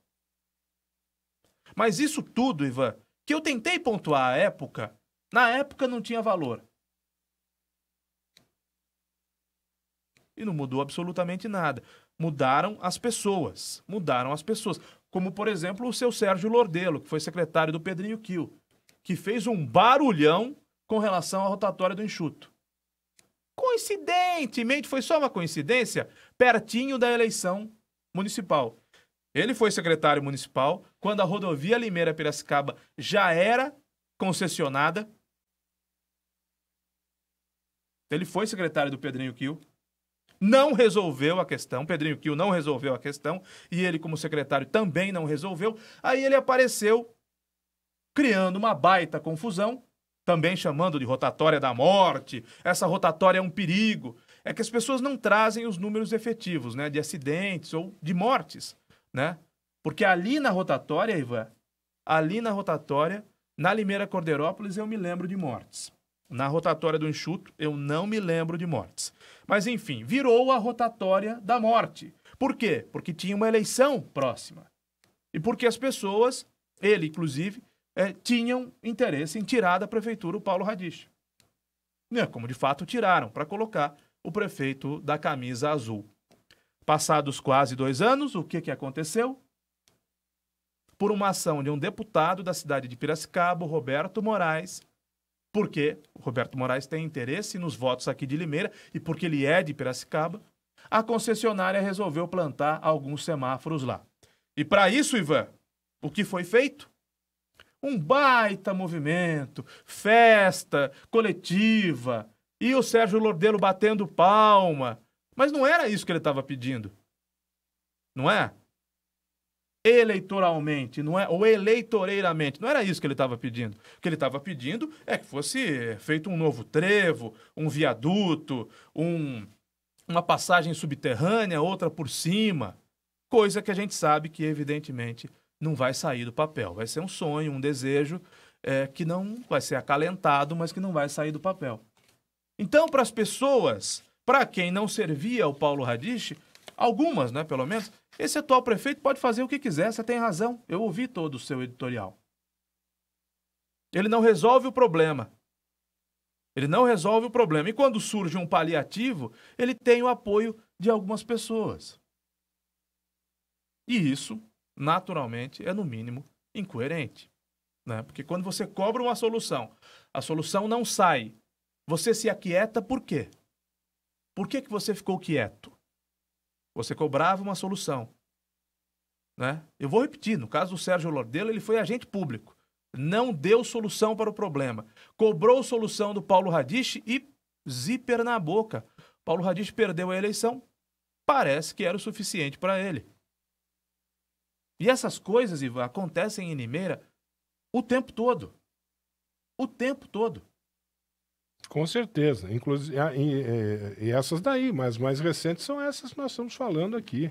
Mas isso tudo, Ivan, que eu tentei pontuar à época, na época não tinha valor. E não mudou absolutamente nada. Mudaram as pessoas. Como, por exemplo, o seu Sérgio Lordelo, que foi secretário do Pedrinho Kiel, que fez um barulhão com relação à rotatória do Enxuto. Coincidentemente, foi só uma coincidência, pertinho da eleição municipal. Ele foi secretário municipal quando a rodovia Limeira-Piracicaba já era concessionada. Ele foi secretário do Pedrinho Kiel, não resolveu a questão, Pedrinho Kiel não resolveu a questão, e ele, como secretário, também não resolveu. Aí ele apareceu criando uma baita confusão, também chamando de rotatória da morte, essa rotatória é um perigo. É que as pessoas não trazem os números efetivos, né, de acidentes ou de mortes, né? Porque ali na rotatória, Ivan, na Limeira Corderópolis, eu me lembro de mortes. Na rotatória do Enxuto, eu não me lembro de mortes. Mas, enfim, virou a rotatória da morte. Por quê? Porque tinha uma eleição próxima. E porque as pessoas, ele inclusive, tinham interesse em tirar da prefeitura o Paulo Radiche. Como de fato tiraram, para colocar o prefeito da camisa azul. Passados quase 2 anos, o que aconteceu? Por uma ação de um deputado da cidade de Piracicaba, o Roberto Moraes, porque o Roberto Moraes tem interesse nos votos aqui de Limeira e porque ele é de Piracicaba, a concessionária resolveu plantar alguns semáforos lá. E para isso, Ivan, o que foi feito? Um baita movimento, festa coletiva, e o Sérgio Lordelo batendo palma. Mas não era isso que ele estava pedindo. Não é? Eleitoralmente, não é? Ou eleitoreiramente, não era isso que ele estava pedindo. O que ele estava pedindo é que fosse feito um novo trevo, um viaduto, uma passagem subterrânea, outra por cima. Coisa que a gente sabe que, evidentemente, não vai sair do papel. Vai ser um sonho, um desejo que não vai ser acalentado, mas que não vai sair do papel. Então, para as pessoas, para quem não servia o Paulo Radiche, algumas, né, pelo menos, esse atual prefeito pode fazer o que quiser, você tem razão. Eu ouvi todo o seu editorial. Ele não resolve o problema. E quando surge um paliativo, ele tem o apoio de algumas pessoas. E isso, naturalmente, é no mínimo incoerente, né? Porque quando você cobra uma solução, a solução não sai, você se aquieta por quê? Por que você ficou quieto? Você cobrava uma solução, né? Eu vou repetir, no caso do Sérgio Lordelo, ele foi agente público, não deu solução para o problema, cobrou solução do Paulo Radiche e zíper na boca. Paulo Radiche perdeu a eleição, parece que era o suficiente para ele. E essas coisas, Ivan, acontecem em Limeira o tempo todo. O tempo todo. Com certeza. Inclusive, e essas daí, mas mais recentes são essas que nós estamos falando aqui.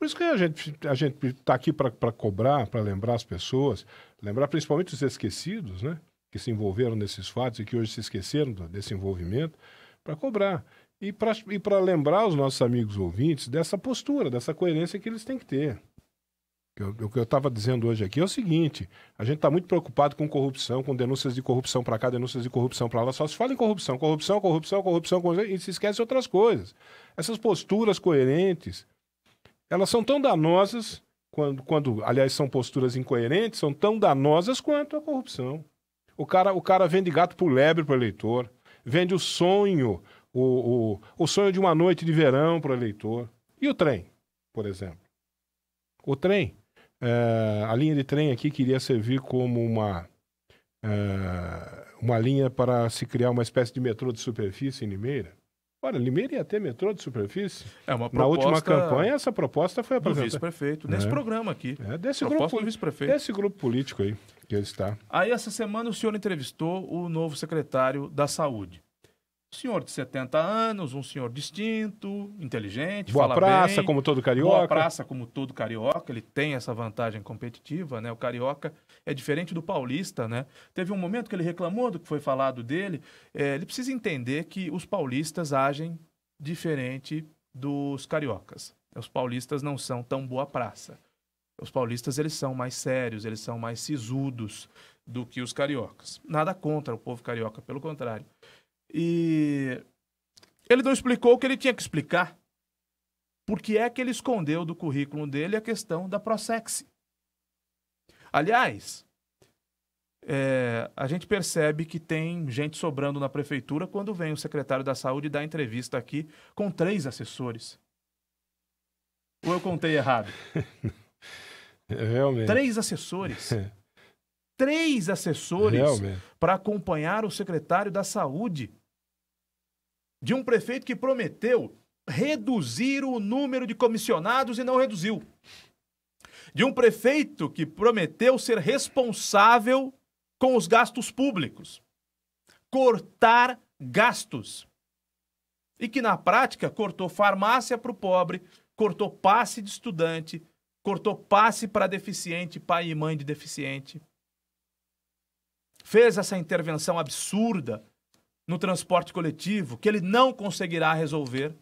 Por isso que a gente está aqui para cobrar, para lembrar as pessoas, lembrar principalmente os esquecidos, né? Que se envolveram nesses fatos e que hoje se esqueceram desse envolvimento, para cobrar. E para lembrar os nossos amigos ouvintes dessa postura, dessa coerência que eles têm que ter. O que eu estava dizendo hoje aqui é o seguinte: a gente está muito preocupado com corrupção, com denúncias de corrupção para cá, denúncias de corrupção para lá. Só se fala em corrupção, e se esquece outras coisas. Essas posturas coerentes, elas são tão danosas, aliás, são posturas incoerentes, são tão danosas quanto a corrupção. O cara vende gato por lebre para o eleitor, vende o sonho, o sonho de uma noite de verão para o eleitor. E o trem, por exemplo? O trem, a linha de trem aqui queria servir como uma linha para se criar uma espécie de metrô de superfície em Limeira. Ora, Limeira ia ter metrô de superfície? É uma proposta... Na última campanha, essa proposta foi apresentada. Do vice-prefeito, nesse programa aqui. Desse grupo político aí que ele está. Aí, essa semana, o senhor entrevistou o novo secretário da Saúde. Senhor de 70 anos, um senhor distinto, inteligente, boa fala praça, bem, como todo carioca. Boa praça, como todo carioca. Ele tem essa vantagem competitiva, né? O carioca é diferente do paulista, né? Teve um momento que ele reclamou do que foi falado dele. Ele precisa entender que os paulistas agem diferente dos cariocas. Os paulistas não são tão boa praça. Os paulistas, eles são mais sérios, eles são mais sisudos do que os cariocas. Nada contra o povo carioca, pelo contrário. E ele não explicou o que ele tinha que explicar. Por que é que ele escondeu do currículo dele a questão da Prosex? Aliás, a gente percebe que tem gente sobrando na prefeitura quando vem o secretário da Saúde dar entrevista aqui com 3 assessores. Ou eu contei errado? Realmente. 3 assessores. 3 assessores para acompanhar o secretário da Saúde. De um prefeito que prometeu reduzir o número de comissionados e não reduziu. De um prefeito que prometeu ser responsável com os gastos públicos. Cortar gastos. E que, na prática, cortou farmácia para o pobre, cortou passe de estudante, cortou passe para deficiente, pai e mãe de deficiente. Fez essa intervenção absurda no transporte coletivo, que ele não conseguirá resolver,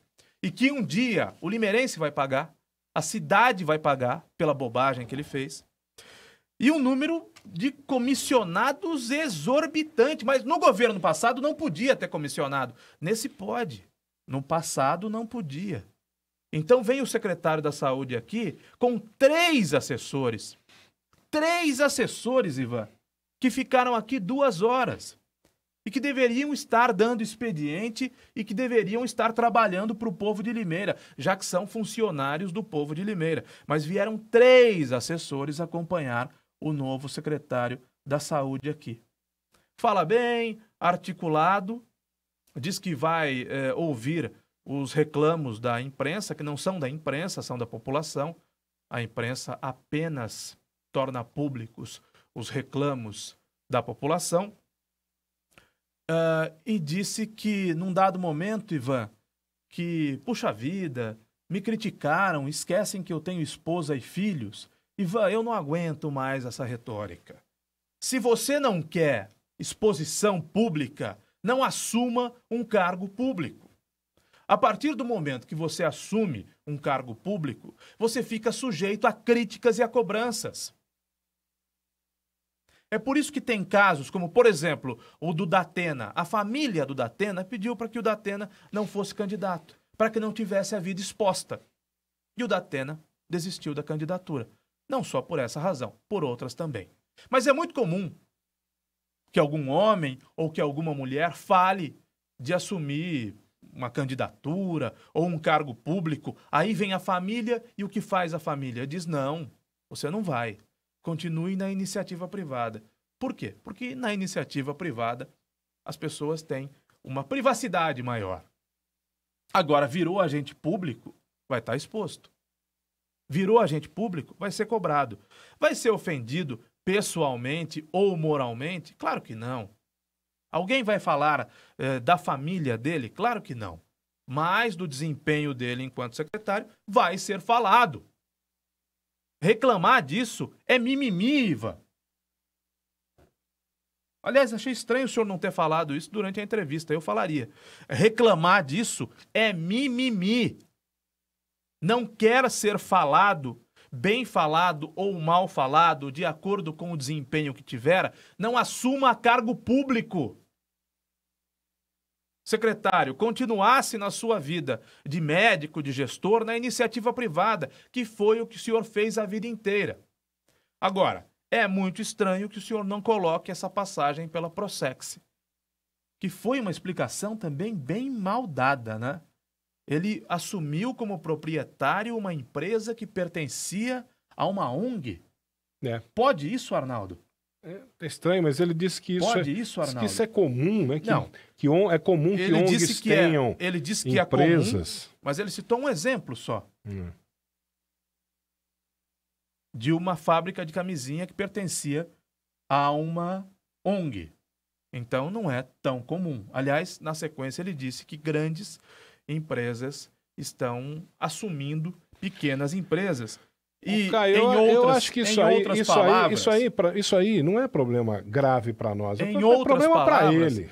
e que um dia o limeirense vai pagar, a cidade vai pagar pela bobagem que ele fez, e um número de comissionados exorbitante. Mas no governo passado não podia ter comissionado. Nesse pode. No passado não podia. Então vem o secretário da Saúde aqui com 3 assessores. 3 assessores, Ivan, que ficaram aqui 2 horas. E que deveriam estar dando expediente e que deveriam estar trabalhando para o povo de Limeira, já que são funcionários do povo de Limeira. Mas vieram 3 assessores acompanhar o novo secretário da Saúde aqui. Fala bem, articulado, diz que vai ouvir os reclamos da imprensa, que não são da imprensa, são da população. A imprensa apenas torna públicos os reclamos da população. E disse que, num dado momento, Ivan, que, puxa vida, me criticaram, esquecem que eu tenho esposa e filhos. Ivan, eu não aguento mais essa retórica. Se você não quer exposição pública, não assuma um cargo público. A partir do momento que você assume um cargo público, você fica sujeito a críticas e a cobranças. É por isso que tem casos como, por exemplo, o do Datena. A família do Datena pediu para que o Datena não fosse candidato, para que não tivesse a vida exposta. E o Datena desistiu da candidatura. Não só por essa razão, por outras também. Mas é muito comum que algum homem ou que alguma mulher fale de assumir uma candidatura ou um cargo público. Aí vem a família e o que faz a família? Diz, não, você não vai. Continue na iniciativa privada. Por quê? Porque na iniciativa privada as pessoas têm uma privacidade maior. Agora, virou agente público, vai estar exposto. Virou agente público, vai ser cobrado. Vai ser ofendido pessoalmente ou moralmente? Claro que não. Alguém vai falar da família dele? Claro que não. Mas do desempenho dele enquanto secretário vai ser falado. Reclamar disso é mimimi, Ivan. Aliás, achei estranho o senhor não ter falado isso durante a entrevista. Eu falaria. Reclamar disso é mimimi. Não quer ser falado, bem falado ou mal falado, de acordo com o desempenho que tiver, não assuma cargo público. Secretário, continuasse na sua vida de médico, de gestor, na iniciativa privada, que foi o que o senhor fez a vida inteira. Agora, é muito estranho que o senhor não coloque essa passagem pela Prosex, que foi uma explicação também bem mal dada, né? Ele assumiu como proprietário uma empresa que pertencia a uma ONG. Pode isso, Arnaldo? É estranho, mas ele disse que isso, Pode isso, Arnaldo? Que isso é comum, né? Que, não. Que é comum que ONGs tenham ele disse que empresas. É comum, mas ele citou um exemplo só. De uma fábrica de camisinha que pertencia a uma ONG. Então não é tão comum. Aliás, na sequência ele disse que grandes empresas estão assumindo pequenas empresas. E Caio, eu acho que isso aí não é problema grave para nós. É problema para ele.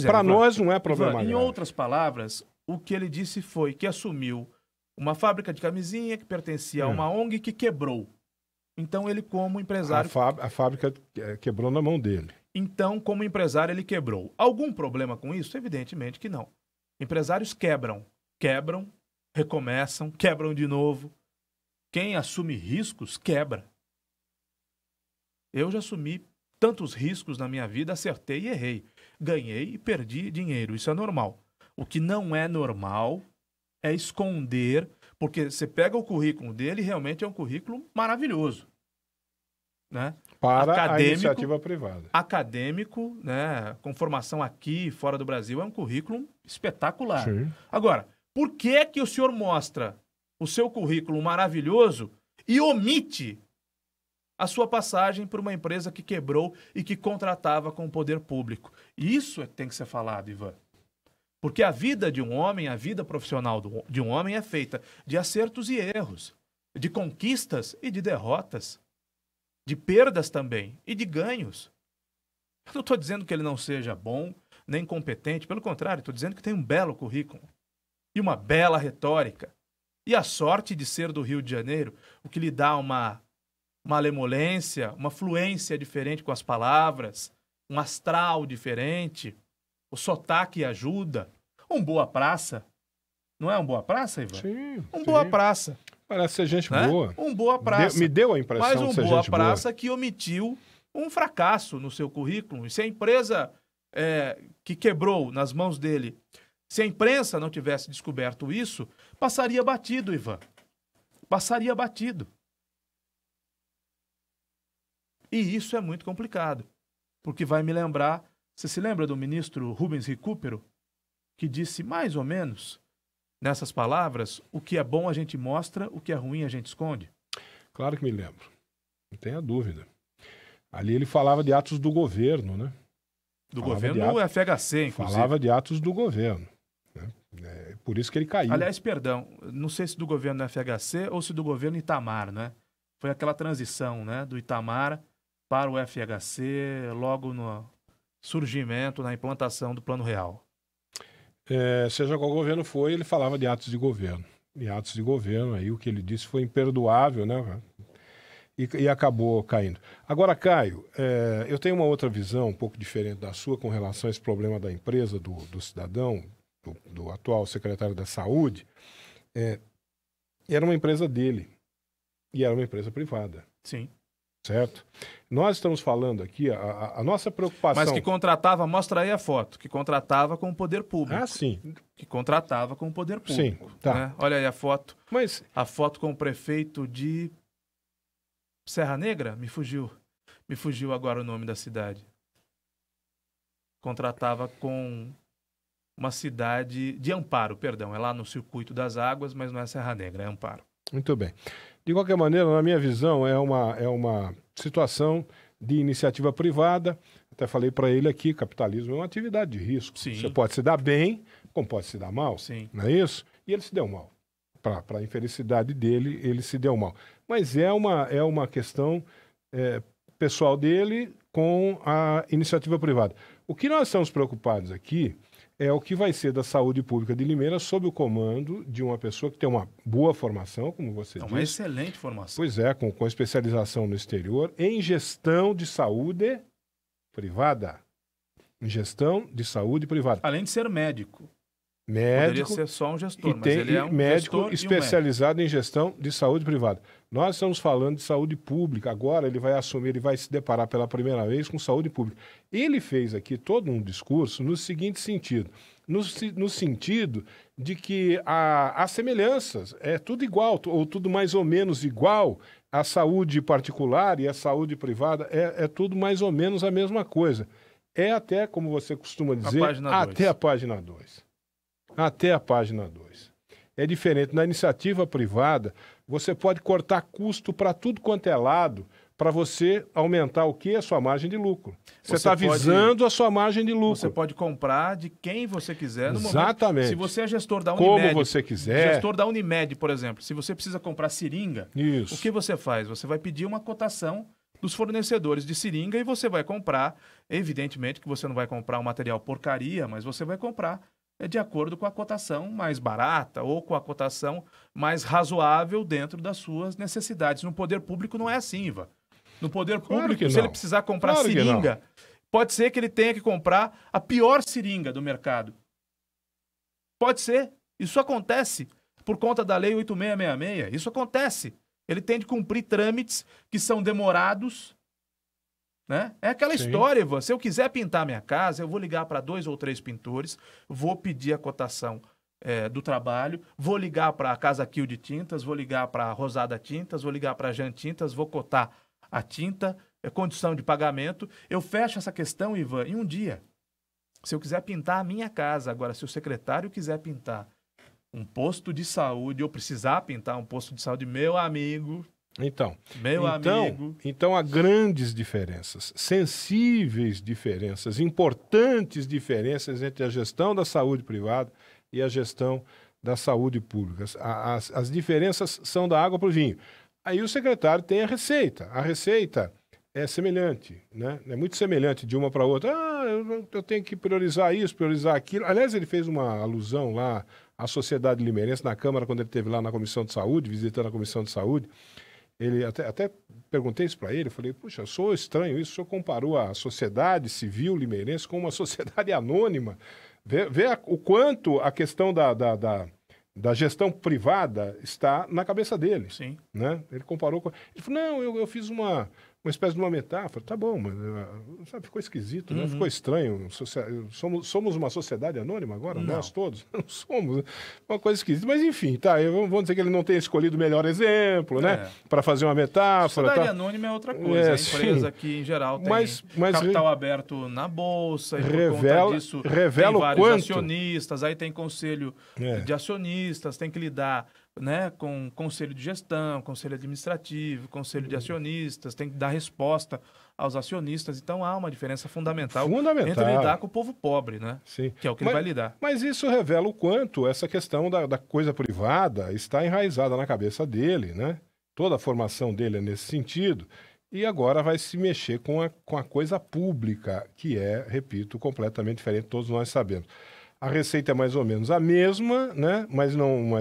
Para nós não é problema grave. Em outras palavras, o que ele disse foi que assumiu uma fábrica de camisinha que pertencia a uma ONG que quebrou. Então ele, como empresário... A fábrica quebrou na mão dele. Então, como empresário, ele quebrou. Algum problema com isso? Evidentemente que não. Empresários quebram, recomeçam, quebram de novo. Quem assume riscos, quebra. Eu já assumi tantos riscos na minha vida, acertei e errei. Ganhei e perdi dinheiro, isso é normal. O que não é normal é esconder, porque você pega o currículo dele e realmente é um currículo maravilhoso. Né? Para a iniciativa privada. Acadêmico, né, com formação aqui e fora do Brasil, é um currículo espetacular. Sim. Agora, por que o senhor mostra o seu currículo maravilhoso e omite a sua passagem por uma empresa que quebrou e que contratava com o poder público? Isso é que tem que ser falado, Ivan. Porque a vida de um homem, a vida profissional de um homem é feita de acertos e erros, de conquistas e de derrotas, de perdas também e de ganhos. Eu não estou dizendo que ele não seja bom, nem competente, pelo contrário, estou dizendo que tem um belo currículo e uma bela retórica. E a sorte de ser do Rio de Janeiro, o que lhe dá uma malemolência, uma fluência diferente com as palavras, um astral diferente, o sotaque ajuda, boa praça. Não é boa praça, Ivan? Sim. Boa praça. Parece ser gente né? boa. Boa praça. Me deu a impressão de ser boa gente praça boa. Que omitiu um fracasso no seu currículo. E se a empresa que quebrou nas mãos dele, se a imprensa não tivesse descoberto isso, passaria batido, Ivan. Passaria batido. E isso é muito complicado. Porque vai me lembrar... Você se lembra do ministro Rubens Recupero? Que disse mais ou menos, nessas palavras, o que é bom a gente mostra, o que é ruim a gente esconde? Claro que me lembro. Não tenha dúvida. Ali ele falava de atos do governo, né? Do governo FHC, inclusive. Falava de atos do governo. Né? É por isso que ele caiu. Aliás, perdão, não sei se do governo FHC ou se do governo Itamar, né? Foi aquela transição, né? Do Itamar para o FHC, logo no surgimento, na implantação do Plano Real. Seja qual governo foi, ele falava de atos de governo. E atos de governo, aí o que ele disse foi imperdoável, né? E acabou caindo. Agora, Caio, eu tenho uma outra visão um pouco diferente da sua com relação a esse problema da empresa, do cidadão, do atual secretário da Saúde. Era uma empresa dele e era uma empresa privada. Sim. Certo? Nós estamos falando aqui, a nossa preocupação... Mas que contratava, mostra aí a foto, que contratava com o poder público. Ah, sim. Que contratava com o poder público. Sim, tá. Né? Olha aí a foto. Mas... A foto com o prefeito de Serra Negra? Me fugiu agora o nome da cidade. Contratava com uma cidade de Amparo, perdão. É lá no Circuito das Águas, mas não é Serra Negra, é Amparo. Muito bem. De qualquer maneira, na minha visão, é uma situação de iniciativa privada. Até falei para ele aqui, capitalismo é uma atividade de risco. Sim. Você pode se dar bem, como pode se dar mal. Sim. Não é isso? E ele se deu mal. para a infelicidade dele, ele se deu mal. Mas é uma questão pessoal dele com a iniciativa privada. O que nós estamos preocupados aqui é o que vai ser da saúde pública de Limeira sob o comando de uma pessoa que tem uma boa formação, como você disse. Uma excelente formação. Pois é, com especialização no exterior, em gestão de saúde privada. Em gestão de saúde privada. Além de ser médico. Médico. Poderia ser só um gestor, mas tem, ele é um médico gestor especializado em gestão de saúde privada. Nós estamos falando de saúde pública. Agora ele vai assumir, ele vai se deparar pela primeira vez com saúde pública. Ele fez aqui todo um discurso no seguinte sentido. No sentido de que há semelhanças, é tudo igual, ou tudo mais ou menos igual. A saúde particular e a saúde privada é tudo mais ou menos a mesma coisa. É até, como você costuma dizer, até a página 2. Até a página 2. É diferente. Na iniciativa privada, você pode cortar custo para tudo quanto é lado, para você aumentar o quê? A sua margem de lucro. Você está visando a sua margem de lucro. Você pode comprar de quem você quiser no Exatamente. momento. Se você é gestor da Unimed, como você quiser. Gestor da Unimed, por exemplo, se você precisa comprar seringa, o que você faz? Você vai pedir uma cotação dos fornecedores de seringa e você vai comprar. Evidentemente que você não vai comprar um material porcaria, mas você vai comprar de acordo com a cotação mais barata ou com a cotação mais razoável dentro das suas necessidades. No poder público não é assim, Ivan. No poder público, se ele precisar comprar seringa, pode ser que ele tenha que comprar a pior seringa do mercado. Pode ser. Isso acontece por conta da Lei 8666. Isso acontece. Ele tem de cumprir trâmites que são demorados. Né? É aquela história, Ivan. Se eu quiser pintar minha casa, eu vou ligar para 2 ou 3 pintores, vou pedir a cotação do trabalho, vou ligar para a Casa Kill de Tintas, vou ligar para a Rosada Tintas, vou ligar para a Jan Tintas, vou cotar a tinta, condição de pagamento. Eu fecho essa questão, Ivan, em um dia. Se eu quiser pintar a minha casa, agora, se o secretário quiser pintar um posto de saúde, ou precisar pintar um posto de saúde, meu amigo... Então há grandes diferenças, sensíveis diferenças, importantes diferenças entre a gestão da saúde privada e a gestão da saúde pública. As diferenças são da água para o vinho. Aí o secretário tem a receita. A receita é semelhante, né? É muito semelhante de uma para outra. Eu tenho que priorizar isso, priorizar aquilo. Aliás, ele fez uma alusão lá à sociedade limeirense na Câmara, quando ele esteve lá na Comissão de Saúde, visitando a Comissão de Saúde. Ele até perguntei isso para ele, falei, puxa, sou estranho isso, o senhor comparou a sociedade civil limeirense com uma sociedade anônima. Vê o quanto a questão da gestão privada está na cabeça dele. Sim. Né? Ele comparou com... Ele falou, não, eu fiz uma espécie de uma metáfora. Tá bom, mas sabe, ficou esquisito, né? Ficou estranho. Somos uma sociedade anônima agora? Não. Nós todos? Não somos. Uma coisa esquisita. Mas enfim, tá. Vamos dizer que ele não tenha escolhido o melhor exemplo, né? Para fazer uma metáfora. Sociedade anônima é outra coisa. A empresa que, em geral, tem capital aberto na bolsa. E por conta disso, tem vários acionistas. Aí tem conselho de acionistas. Tem que lidar... né, com conselho de gestão, conselho administrativo, conselho de acionistas, tem que dar resposta aos acionistas. Então há uma diferença fundamental entre lidar com o povo pobre, né? Sim. Que é o que ele vai lidar. Mas isso revela o quanto essa questão da coisa privada está enraizada na cabeça dele, né? Toda a formação dele é nesse sentido. E agora vai se mexer com a coisa pública, que é, repito, completamente diferente, todos nós sabemos. A receita é mais ou menos a mesma, né? Mas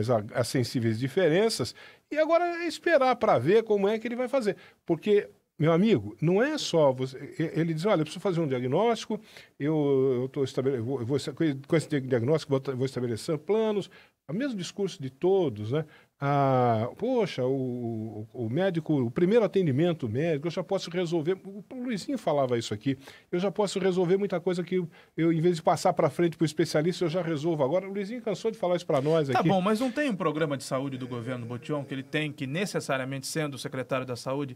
há sensíveis diferenças. E agora é esperar para ver como é que ele vai fazer. Porque, meu amigo, não é só você... Ele diz, olha, eu preciso fazer um diagnóstico, com esse diagnóstico vou estabelecer planos. O mesmo discurso de todos, né? Poxa, o médico, o primeiro atendimento médico, eu já posso resolver. O Luizinho falava isso aqui. Eu já posso resolver muita coisa que eu em vez de passar para frente para o especialista, eu já resolvo agora. O Luizinho cansou de falar isso para nós aqui. Tá bom, mas não tem um programa de saúde do governo Botion que ele tem que, necessariamente, sendo o secretário da saúde,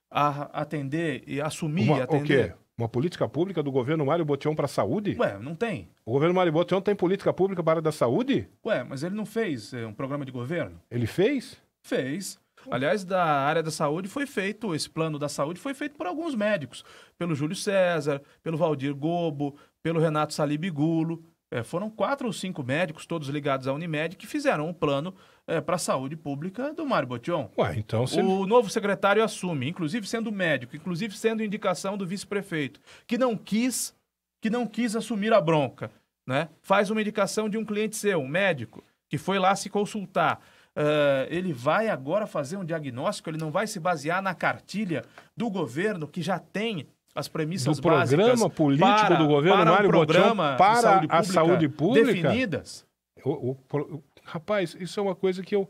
atender e assumir e atender? O quê? Uma política pública do governo Mário Botion para a saúde? Ué, não tem. O governo Mário Botion tem política pública para a área da saúde? Ué, mas ele não fez um programa de governo? Ele fez? Fez. Aliás, da área da saúde foi feito, esse plano da saúde foi feito por alguns médicos. Pelo Júlio César, pelo Valdir Gobo, pelo Renato Salib Gulo. Foram 4 ou 5 médicos, todos ligados à Unimed, que fizeram um plano para a saúde pública do Mário Botion. Então O novo secretário assume, inclusive sendo médico, inclusive sendo indicação do vice-prefeito, que não quis assumir a bronca, né? Faz uma indicação de um cliente seu, um médico, que foi lá se consultar. Ele vai agora fazer um diagnóstico, ele não vai se basear na cartilha do governo, que já tem as premissas básicas do programa político do governo Mário Botion para a saúde pública definidas. Rapaz, isso é uma coisa que eu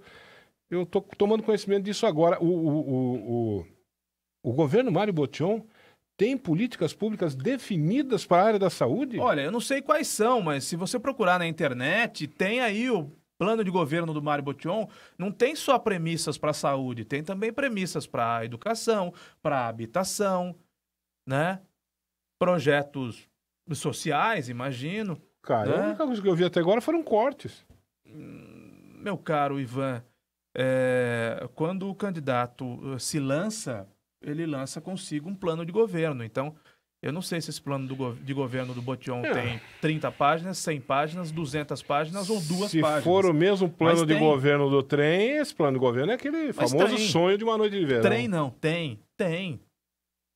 tô tomando conhecimento disso agora. O governo Mário Botion tem políticas públicas definidas para a área da saúde? Olha, eu não sei quais são, mas se você procurar na internet, tem aí o plano de governo do Mário Botion. Não tem só premissas para a saúde, tem também premissas para a educação, para a habitação, né? Projetos sociais, imagino. Cara, né? A única coisa que eu vi até agora foram cortes. Meu caro Ivan, quando o candidato se lança, ele lança consigo um plano de governo. Então, eu não sei se esse plano de governo do Botion tem 30 páginas, 100 páginas, 200 páginas ou 2 páginas. Se for o mesmo plano de governo do trem, esse plano de governo é aquele famoso sonho de uma noite de verão. Trem não, tem.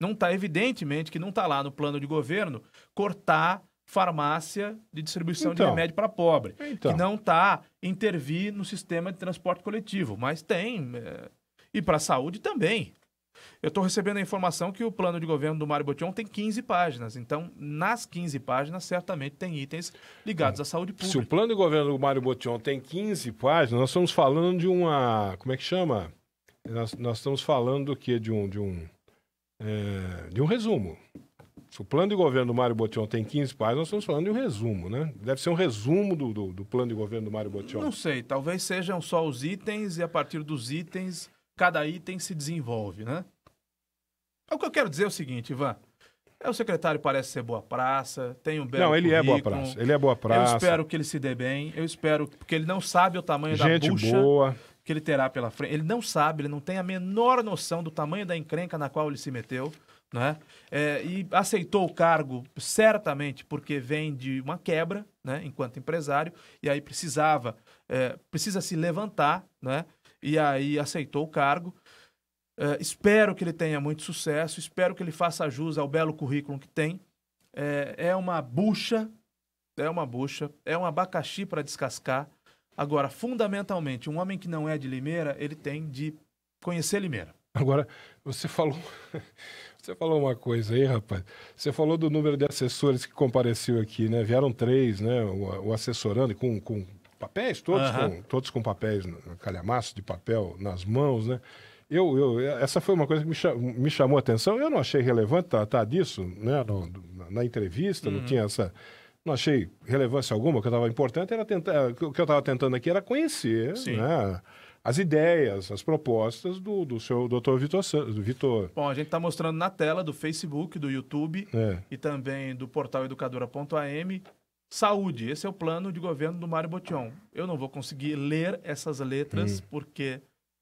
Não está, evidentemente, que não está lá no plano de governo cortar farmácia de distribuição de remédio para pobre. Que não está intervir no sistema de transporte coletivo, mas tem. E para a saúde também. Eu estou recebendo a informação que o plano de governo do Mário Botion tem 15 páginas. Então, nas 15 páginas, certamente tem itens ligados à saúde pública. Se o plano de governo do Mário Botion tem 15 páginas, nós estamos falando de uma... Como é que chama? Nós estamos falando do quê? De um resumo. Se o plano de governo do Mário Botion tem 15 páginas, nós estamos falando de um resumo, né? Deve ser um resumo do plano de governo do Mário Botion. Não sei, talvez sejam só os itens e a partir dos itens, cada item se desenvolve, né? O que eu quero dizer é o seguinte, Ivan. O secretário parece ser boa praça, tem um belo currículo. Ele é boa praça, ele é boa praça. Eu espero que ele se dê bem, porque ele não sabe o tamanho da bucha boa. Que ele terá pela frente. Ele não sabe, ele não tem a menor noção do tamanho da encrenca na qual ele se meteu, né? E aceitou o cargo certamente porque vem de uma quebra, né, enquanto empresário, e aí precisa se levantar, né? E aí aceitou o cargo. Espero que ele tenha muito sucesso, espero que ele faça jus ao belo currículo que tem. É uma bucha, é um abacaxi para descascar. Agora, fundamentalmente, um homem que não é de Limeira, ele tem de conhecer Limeira. Agora, você falou uma coisa aí, rapaz. Você falou do número de assessores que compareceu aqui, né? Vieram 3, né? O assessorando com papéis, todos com papéis, calhamaço de papel nas mãos, né? Essa foi uma coisa que me chamou a atenção. Eu não achei relevante tratar disso, né? Na entrevista, não tinha essa... Não achei relevância alguma. O que eu estava importante era tentar... O que eu estava tentando aqui era conhecer, né, as ideias, as propostas do seu doutor Vitor. Bom, a gente está mostrando na tela do Facebook, do YouTube e também do portal educadora.am. Saúde, esse é o plano de governo do Mário Botion. Eu não vou conseguir ler essas letras porque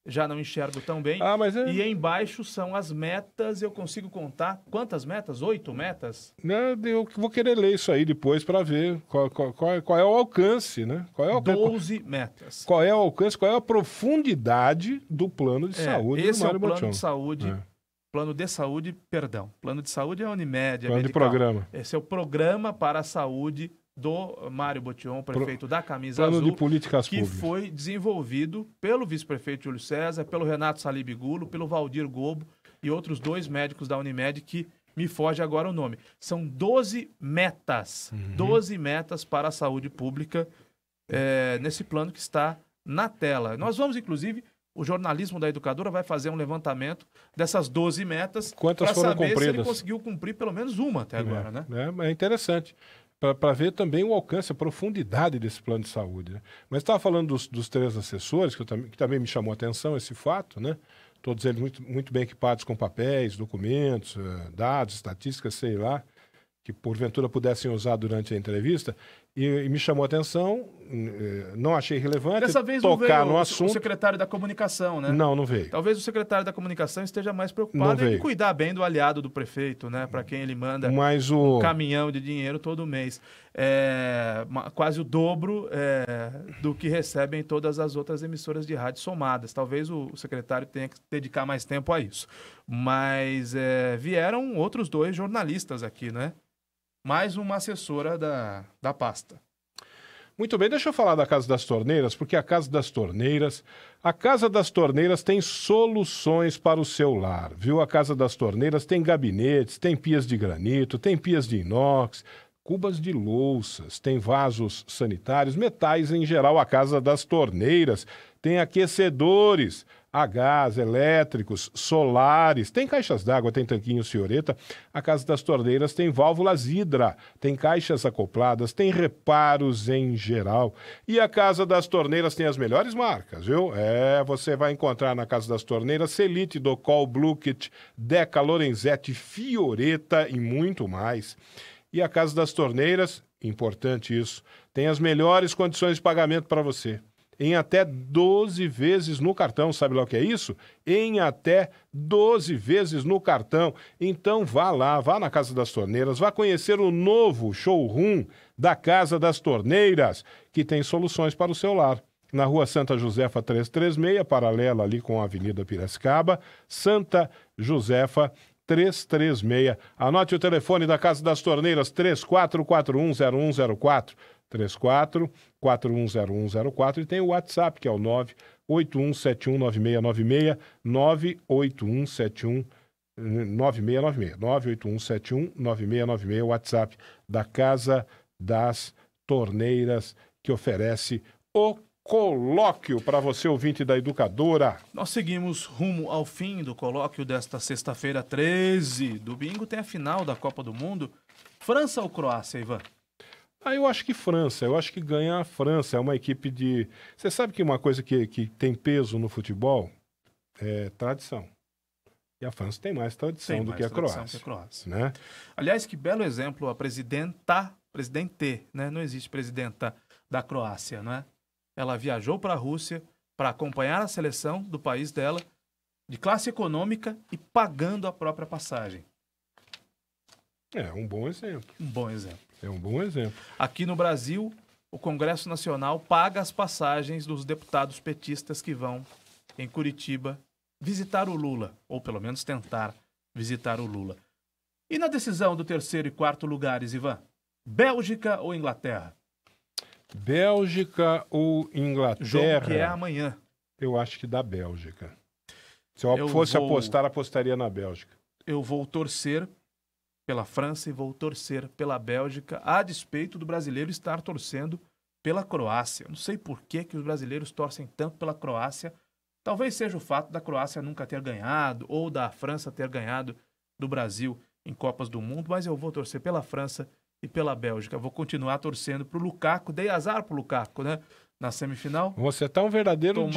já não enxergo tão bem. E embaixo são as metas, eu consigo contar. Quantas metas? 8 metas? Eu vou querer ler isso aí depois para ver qual é o alcance, né? 12 metas. Qual é o alcance, qual é a profundidade do plano de saúde do Mário Botion. Esse é o plano de saúde. Plano de saúde, perdão. Plano de saúde é a Unimed. Plano de programa. Esse é o programa para a saúde do Mário Botion, prefeito da Camisa Plano Azul, de políticas que públicas. foi desenvolvido pelo vice-prefeito Júlio César, pelo Renato Salib Gulo, pelo Valdir Gobo e outros 2 médicos da Unimed que me foge agora o nome. São 12 metas, 12 metas para a saúde pública nesse plano que está na tela. Nós vamos, inclusive, o jornalismo da Educadora vai fazer um levantamento dessas 12 metas para saber se ele conseguiu cumprir pelo menos uma até agora, né? É interessante. Para ver também o alcance, a profundidade desse plano de saúde, né? Mas estava falando dos 3 assessores, que também me chamou a atenção esse fato, né? Todos eles muito bem equipados com papéis, documentos, dados, estatísticas, sei lá, que porventura pudessem usar durante a entrevista, e me chamou a atenção, não achei relevante Dessa vez tocar não veio no assunto. o secretário da comunicação, né? Não veio. Talvez o secretário da comunicação esteja mais preocupado em cuidar bem do aliado do prefeito, né? Para quem ele manda um caminhão de dinheiro todo mês. Quase o dobro do que recebem todas as outras emissoras de rádio somadas. Talvez o secretário tenha que dedicar mais tempo a isso. Mas vieram outros 2 jornalistas aqui, né? Mais uma assessora da pasta. Muito bem, deixa eu falar da Casa das Torneiras, porque a Casa das Torneiras tem soluções para o seu lar, viu? A Casa das Torneiras tem gabinetes, tem pias de granito, tem pias de inox, cubas de louças, tem vasos sanitários, metais em geral. A Casa das Torneiras tem aquecedores a gás, elétricos, solares, tem caixas d'água, tem tanquinhos Fioretta. A Casa das Torneiras tem válvulas Hidra, tem caixas acopladas, tem reparos em geral. E a Casa das Torneiras tem as melhores marcas, viu? Você vai encontrar na Casa das Torneiras Selite, Docol, Bluekit, Deca, Lorenzetti, Fioretta e muito mais. E a Casa das Torneiras, importante isso, tem as melhores condições de pagamento para você. Em até 12 vezes no cartão. Sabe lá o que é isso? Em até 12 vezes no cartão. Então vá lá, vá na Casa das Torneiras, vá conhecer o novo showroom da Casa das Torneiras, que tem soluções para o seu lar. Na Rua Santa Josefa 336, paralela ali com a Avenida Piracicaba, Santa Josefa 336. Anote o telefone da Casa das Torneiras, 34410104. 34410104 e tem o WhatsApp, que é o 981719696, 981719696, o WhatsApp da Casa das Torneiras, que oferece o colóquio para você, ouvinte da Educadora. Nós seguimos rumo ao fim do colóquio desta sexta-feira 13. Domingo tem a final da Copa do Mundo. França ou Croácia, Ivan? Eu acho que França, eu acho que ganha a França, é uma equipe de... Você sabe que uma coisa que tem peso no futebol é tradição. E a França tem mais tradição do que a Croácia. Né? Aliás, que belo exemplo a presidente, né? Não existe presidenta da Croácia, né? Ela viajou para a Rússia para acompanhar a seleção do país dela, de classe econômica e pagando a própria passagem. É um bom exemplo. Um bom exemplo. É um bom exemplo. Aqui no Brasil, o Congresso Nacional paga as passagens dos deputados petistas que vão em Curitiba visitar o Lula, ou pelo menos tentar visitar o Lula. E na decisão do 3º e 4º lugares, Ivan? Bélgica ou Inglaterra? Bélgica ou Inglaterra? Jogo que é amanhã. Eu acho que da Bélgica. Se eu fosse apostar, apostaria na Bélgica. Eu vou torcer pela França e vou torcer pela Bélgica, a despeito do brasileiro estar torcendo pela Croácia. Não sei por que os brasileiros torcem tanto pela Croácia. Talvez seja o fato da Croácia nunca ter ganhado ou da França ter ganhado do Brasil em Copas do Mundo, mas eu vou torcer pela França e pela Bélgica. Vou continuar torcendo pro Lukaku. Dei azar pro Lukaku, né? Na semifinal. Você tá um verdadeiro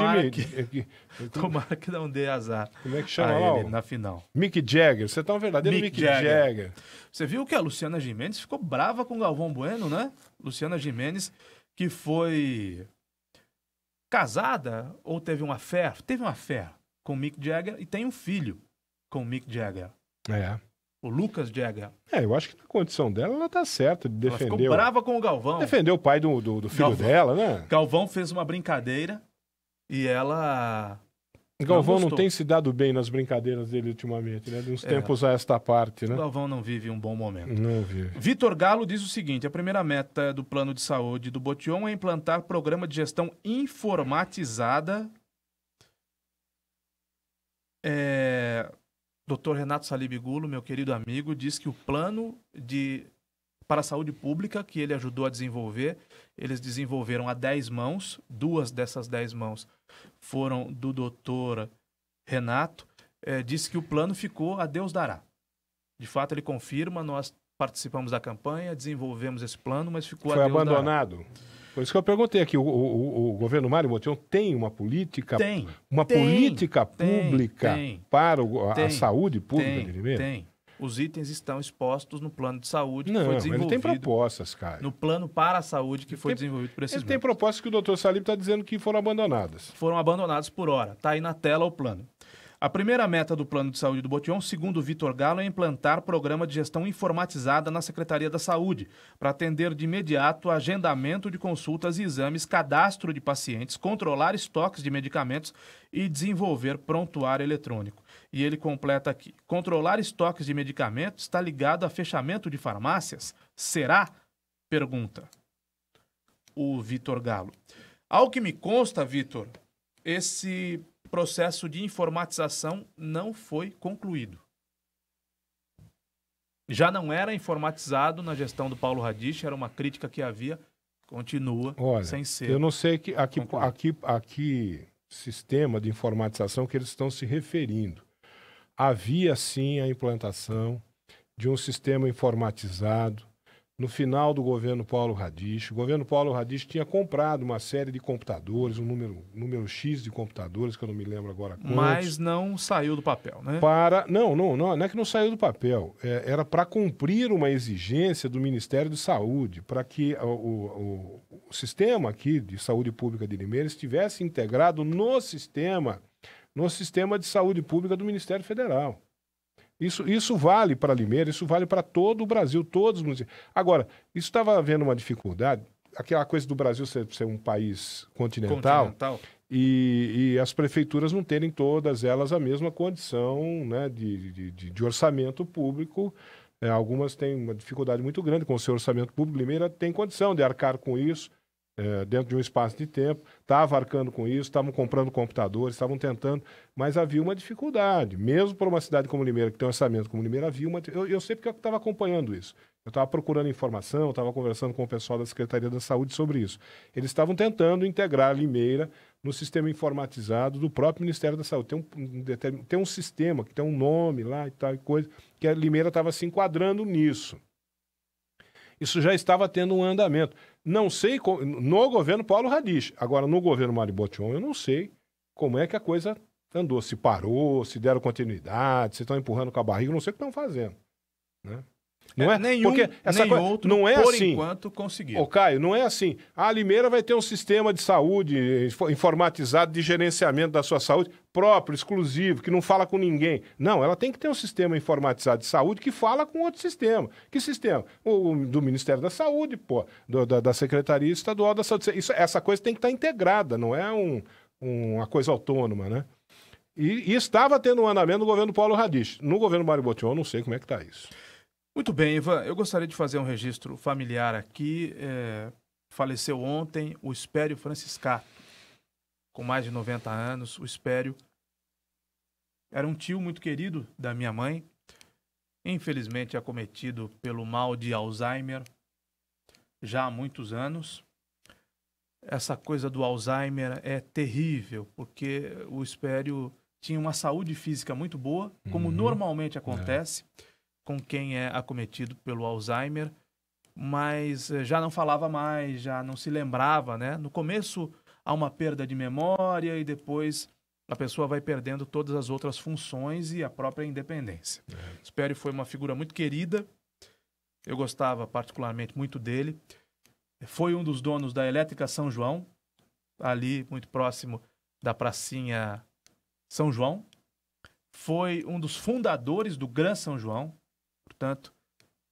Tomara que não dê azar. Como é que chama lá? Ele na final. Mick Jagger. Você tá um verdadeiro Mick Jagger. Você viu que a Luciana Gimenez ficou brava com o Galvão Bueno, né? Luciana Gimenez, que foi casada ou teve uma fé? Teve uma fé com o Mick Jagger e tem um filho com o Mick Jagger. O Lucas Jagger. Eu acho que na condição dela, ela tá certa de defender. Ela ficou brava com o Galvão. Defendeu o pai do filho dela, né? Galvão fez uma brincadeira e ela... Galvão não tem se dado bem nas brincadeiras dele ultimamente, né? De uns tempos a esta parte, né? O Galvão não vive um bom momento. Não vive. Vitor Galo diz o seguinte: a primeira meta do plano de saúde do Botion é implantar programa de gestão informatizada. Dr. Renato Salib Gulo, meu querido amigo, diz que o plano para a saúde pública que ele ajudou a desenvolver, eles desenvolveram a 10 mãos, 2 dessas 10 mãos foram do Dr. Renato, disse que o plano ficou a Deus dará. De fato, ele confirma, nós participamos da campanha, desenvolvemos esse plano, mas ficou a Deus dará. Foi abandonado? Por isso que eu perguntei aqui, o governo Mário Botion tem uma política, política pública para a saúde pública de Limeira? Os itens estão expostos no plano de saúde que Não, foi ele desenvolvido. tem propostas, cara. No plano para a saúde que foi desenvolvido por esses Ele tem propostas que o doutor Salib está dizendo que foram abandonadas. Foram abandonados por hora. Está aí na tela o plano. A primeira meta do plano de saúde do Botion, segundo o Vitor Galo, é implantar programa de gestão informatizada na Secretaria da Saúde, para atender de imediato agendamento de consultas e exames, cadastro de pacientes, controlar estoques de medicamentos e desenvolver prontuário eletrônico. E ele completa aqui: controlar estoques de medicamentos está ligado a fechamento de farmácias? Será? Pergunta o Vitor Galo. Ao que me consta, Vitor, esse processo de informatização não foi concluído. Já não era informatizado na gestão do Paulo Radich, era uma crítica que havia, continua sem ser. Eu não sei que aqui sistema de informatização que eles estão se referindo. Havia sim a implantação de um sistema informatizado no final do governo Paulo Radich. O governo Paulo Radich tinha comprado uma série de computadores, um número X de computadores, que eu não me lembro agora quantos. Mas não saiu do papel, né? Não é que não saiu do papel. Era para cumprir uma exigência do Ministério de Saúde, para que o sistema aqui de saúde pública de Limeira estivesse integrado no sistema de saúde pública do Ministério Federal. Isso vale para Limeira, isso vale para todo o Brasil, todos os municípios. Agora, isso estava havendo uma dificuldade, aquela coisa do Brasil ser um país continental. E as prefeituras não terem todas elas a mesma condição, né, de orçamento público. Algumas têm uma dificuldade muito grande com o seu orçamento público. Limeira tem condição de arcar com isso. Dentro de um espaço de tempo, estava arcando com isso, estavam comprando computadores, estavam tentando, mas havia uma dificuldade. Mesmo para uma cidade como Limeira, que tem um orçamento como Limeira, havia uma... Eu sei porque eu estava acompanhando isso. Eu estava procurando informação, estava conversando com o pessoal da Secretaria da Saúde sobre isso. Eles estavam tentando integrar Limeira no sistema informatizado do próprio Ministério da Saúde. Tem um sistema que tem um nome lá e tal, e coisa, que a Limeira estava se enquadrando nisso. Isso já estava tendo um andamento. Não sei, no governo Paulo Radich. Agora, no governo Mário Botion, eu não sei como é que a coisa andou. Se parou, se deram continuidade, se estão empurrando com a barriga, não sei o que estão fazendo. Né? Não é nenhum, porque essa nem coisa, outro, não é por assim. enquanto, conseguiram. Ô, Caio, não é assim. A Limeira vai ter um sistema de saúde informatizado de gerenciamento da sua saúde próprio, exclusivo, que não fala com ninguém. Não, ela tem que ter um sistema informatizado de saúde que fala com outro sistema. Que sistema? O do Ministério da Saúde, da Secretaria Estadual da Saúde. Essa coisa tem que estar integrada, não é uma coisa autônoma, né? E estava tendo um andamento no governo Paulo Radich. No governo Mário Botion, eu não sei como é que está isso. Muito bem, Ivan. Eu gostaria de fazer um registro familiar aqui. Faleceu ontem o Espério Franciscato, com mais de 90 anos. O Espério era um tio muito querido da minha mãe, infelizmente acometido pelo mal de Alzheimer já há muitos anos. Essa coisa do Alzheimer é terrível, porque o Espério tinha uma saúde física muito boa, como normalmente acontece com quem é acometido pelo Alzheimer, mas já não falava mais, já não se lembrava, né? No começo há uma perda de memória e depois a pessoa vai perdendo todas as outras funções e a própria independência. Espério foi uma figura muito querida, eu gostava particularmente muito dele. Foi um dos donos da Elétrica São João, ali muito próximo da pracinha São João. Foi um dos fundadores do Gran São João, portanto,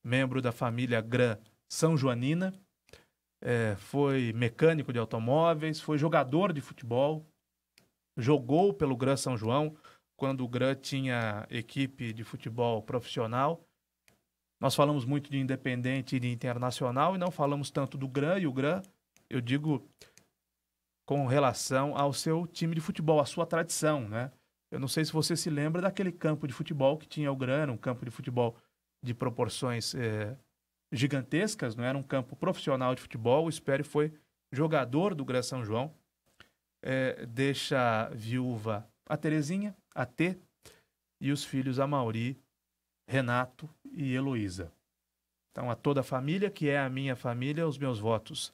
membro da família Gran São Joanina. Foi mecânico de automóveis, foi jogador de futebol, jogou pelo Gran São João quando o Gran tinha equipe de futebol profissional. Nós falamos muito de Independente e de Internacional e não falamos tanto do Gran, e o Gran, eu digo, com relação ao seu time de futebol, a sua tradição, né? Eu não sei se você se lembra daquele campo de futebol que tinha o Gran, um campo de futebol de proporções gigantescas, não era um campo profissional de futebol. O Espério foi jogador do Gran São João, deixa viúva a Terezinha, a T, e os filhos Amauri, Renato e Heloísa. Então, a toda a família, que é a minha família, os meus votos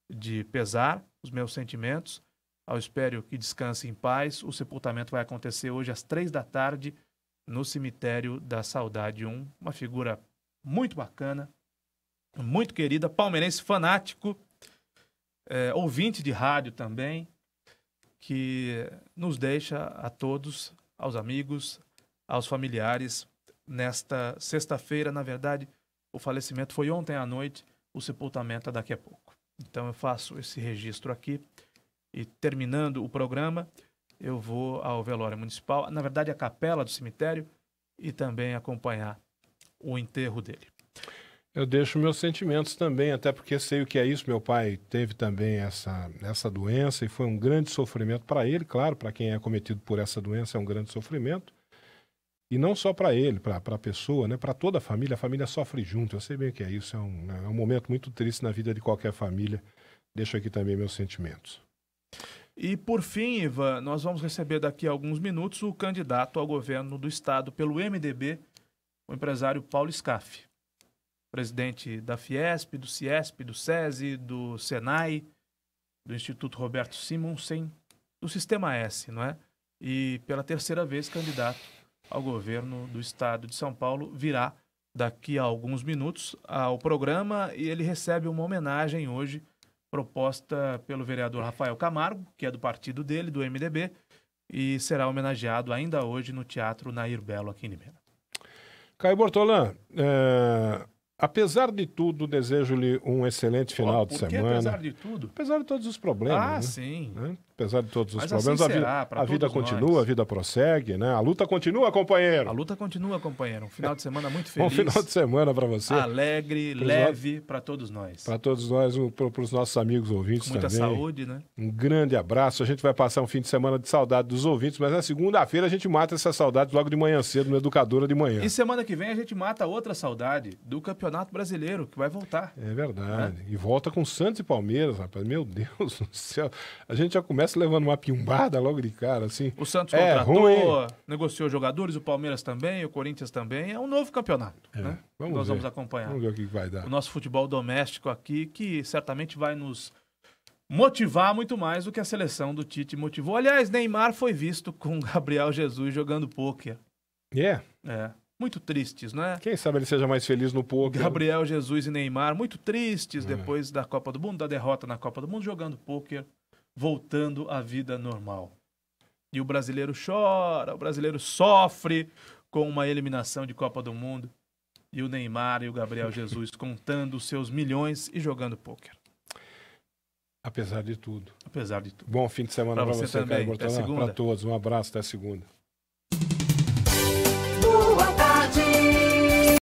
de pesar, os meus sentimentos. Ao Espério que descanse em paz. O sepultamento vai acontecer hoje às 15h no cemitério da Saudade 1. Uma figura muito bacana, muito querida, palmeirense fanático, ouvinte de rádio também, que nos deixa a todos, aos amigos, aos familiares, nesta sexta-feira. Na verdade, o falecimento foi ontem à noite, o sepultamento é daqui a pouco. Então eu faço esse registro aqui e, terminando o programa, eu vou ao velório municipal, na verdade a capela do cemitério, e também acompanhar o enterro dele. Eu deixo meus sentimentos também, até porque sei o que é isso. Meu pai teve também essa doença e foi um grande sofrimento para ele, claro, para quem é acometido por essa doença é um grande sofrimento. E não só para ele, para a pessoa, né? Para toda a família sofre junto. Eu sei bem o que é isso, é um momento muito triste na vida de qualquer família. Deixo aqui também meus sentimentos. E por fim, Ivan, nós vamos receber daqui a alguns minutos o candidato ao governo do estado pelo MDB, o empresário Paulo Scaff, presidente da Fiesp, do Ciesp, do SESI, do Senai, do Instituto Roberto Simonsen, do Sistema S, não é? E pela terceira vez candidato ao governo do estado de São Paulo, virá daqui a alguns minutos ao programa e ele recebe uma homenagem hoje proposta pelo vereador Rafael Camargo, que é do partido dele, do MDB, e será homenageado ainda hoje no Teatro Nair Belo, aqui em Limeira. Caio Bortolã, apesar de tudo, desejo-lhe um excelente final de semana. Apesar de tudo? Apesar de todos os problemas. Ah, né? sim. Né? Apesar de todos os Mas problemas, assim será, a vida continua, nós. A vida prossegue, né? A luta continua, companheiro. A luta continua, companheiro. Um final de semana muito feliz. Bom final de semana para você. Alegre, leve para todos nós. Para todos nós, para os nossos amigos ouvintes também. Com muita saúde, né? Um grande abraço. A gente vai passar um fim de semana de saudade dos ouvintes, mas na segunda-feira a gente mata essa saudade logo de manhã cedo, no Educadora de Manhã. E semana que vem a gente mata outra saudade do Campeonato Brasileiro, que vai voltar. É verdade. E volta com Santos e Palmeiras, rapaz. Meu Deus do céu. A gente já começa levando uma piumbada logo de cara, assim. O Santos contratou, negociou jogadores, o Palmeiras também, o Corinthians também. É um novo campeonato, né? Nós vamos acompanhar. Vamos ver o que vai dar. O nosso futebol doméstico aqui, que certamente vai nos motivar muito mais do que a seleção do Tite motivou. Aliás, Neymar foi visto com Gabriel Jesus jogando pôquer. É? Muito tristes, não é? Quem sabe ele seja mais feliz no pôquer. Gabriel Jesus e Neymar, muito tristes depois da Copa do Mundo, da derrota na Copa do Mundo, jogando pôquer, voltando à vida normal. E o brasileiro chora, o brasileiro sofre com uma eliminação de Copa do Mundo. E o Neymar e o Gabriel Jesus contando os seus milhões e jogando pôquer. Apesar de tudo. Apesar de tudo. Bom fim de semana para você também. Caio Bortolã. Para todos. Um abraço, até segunda.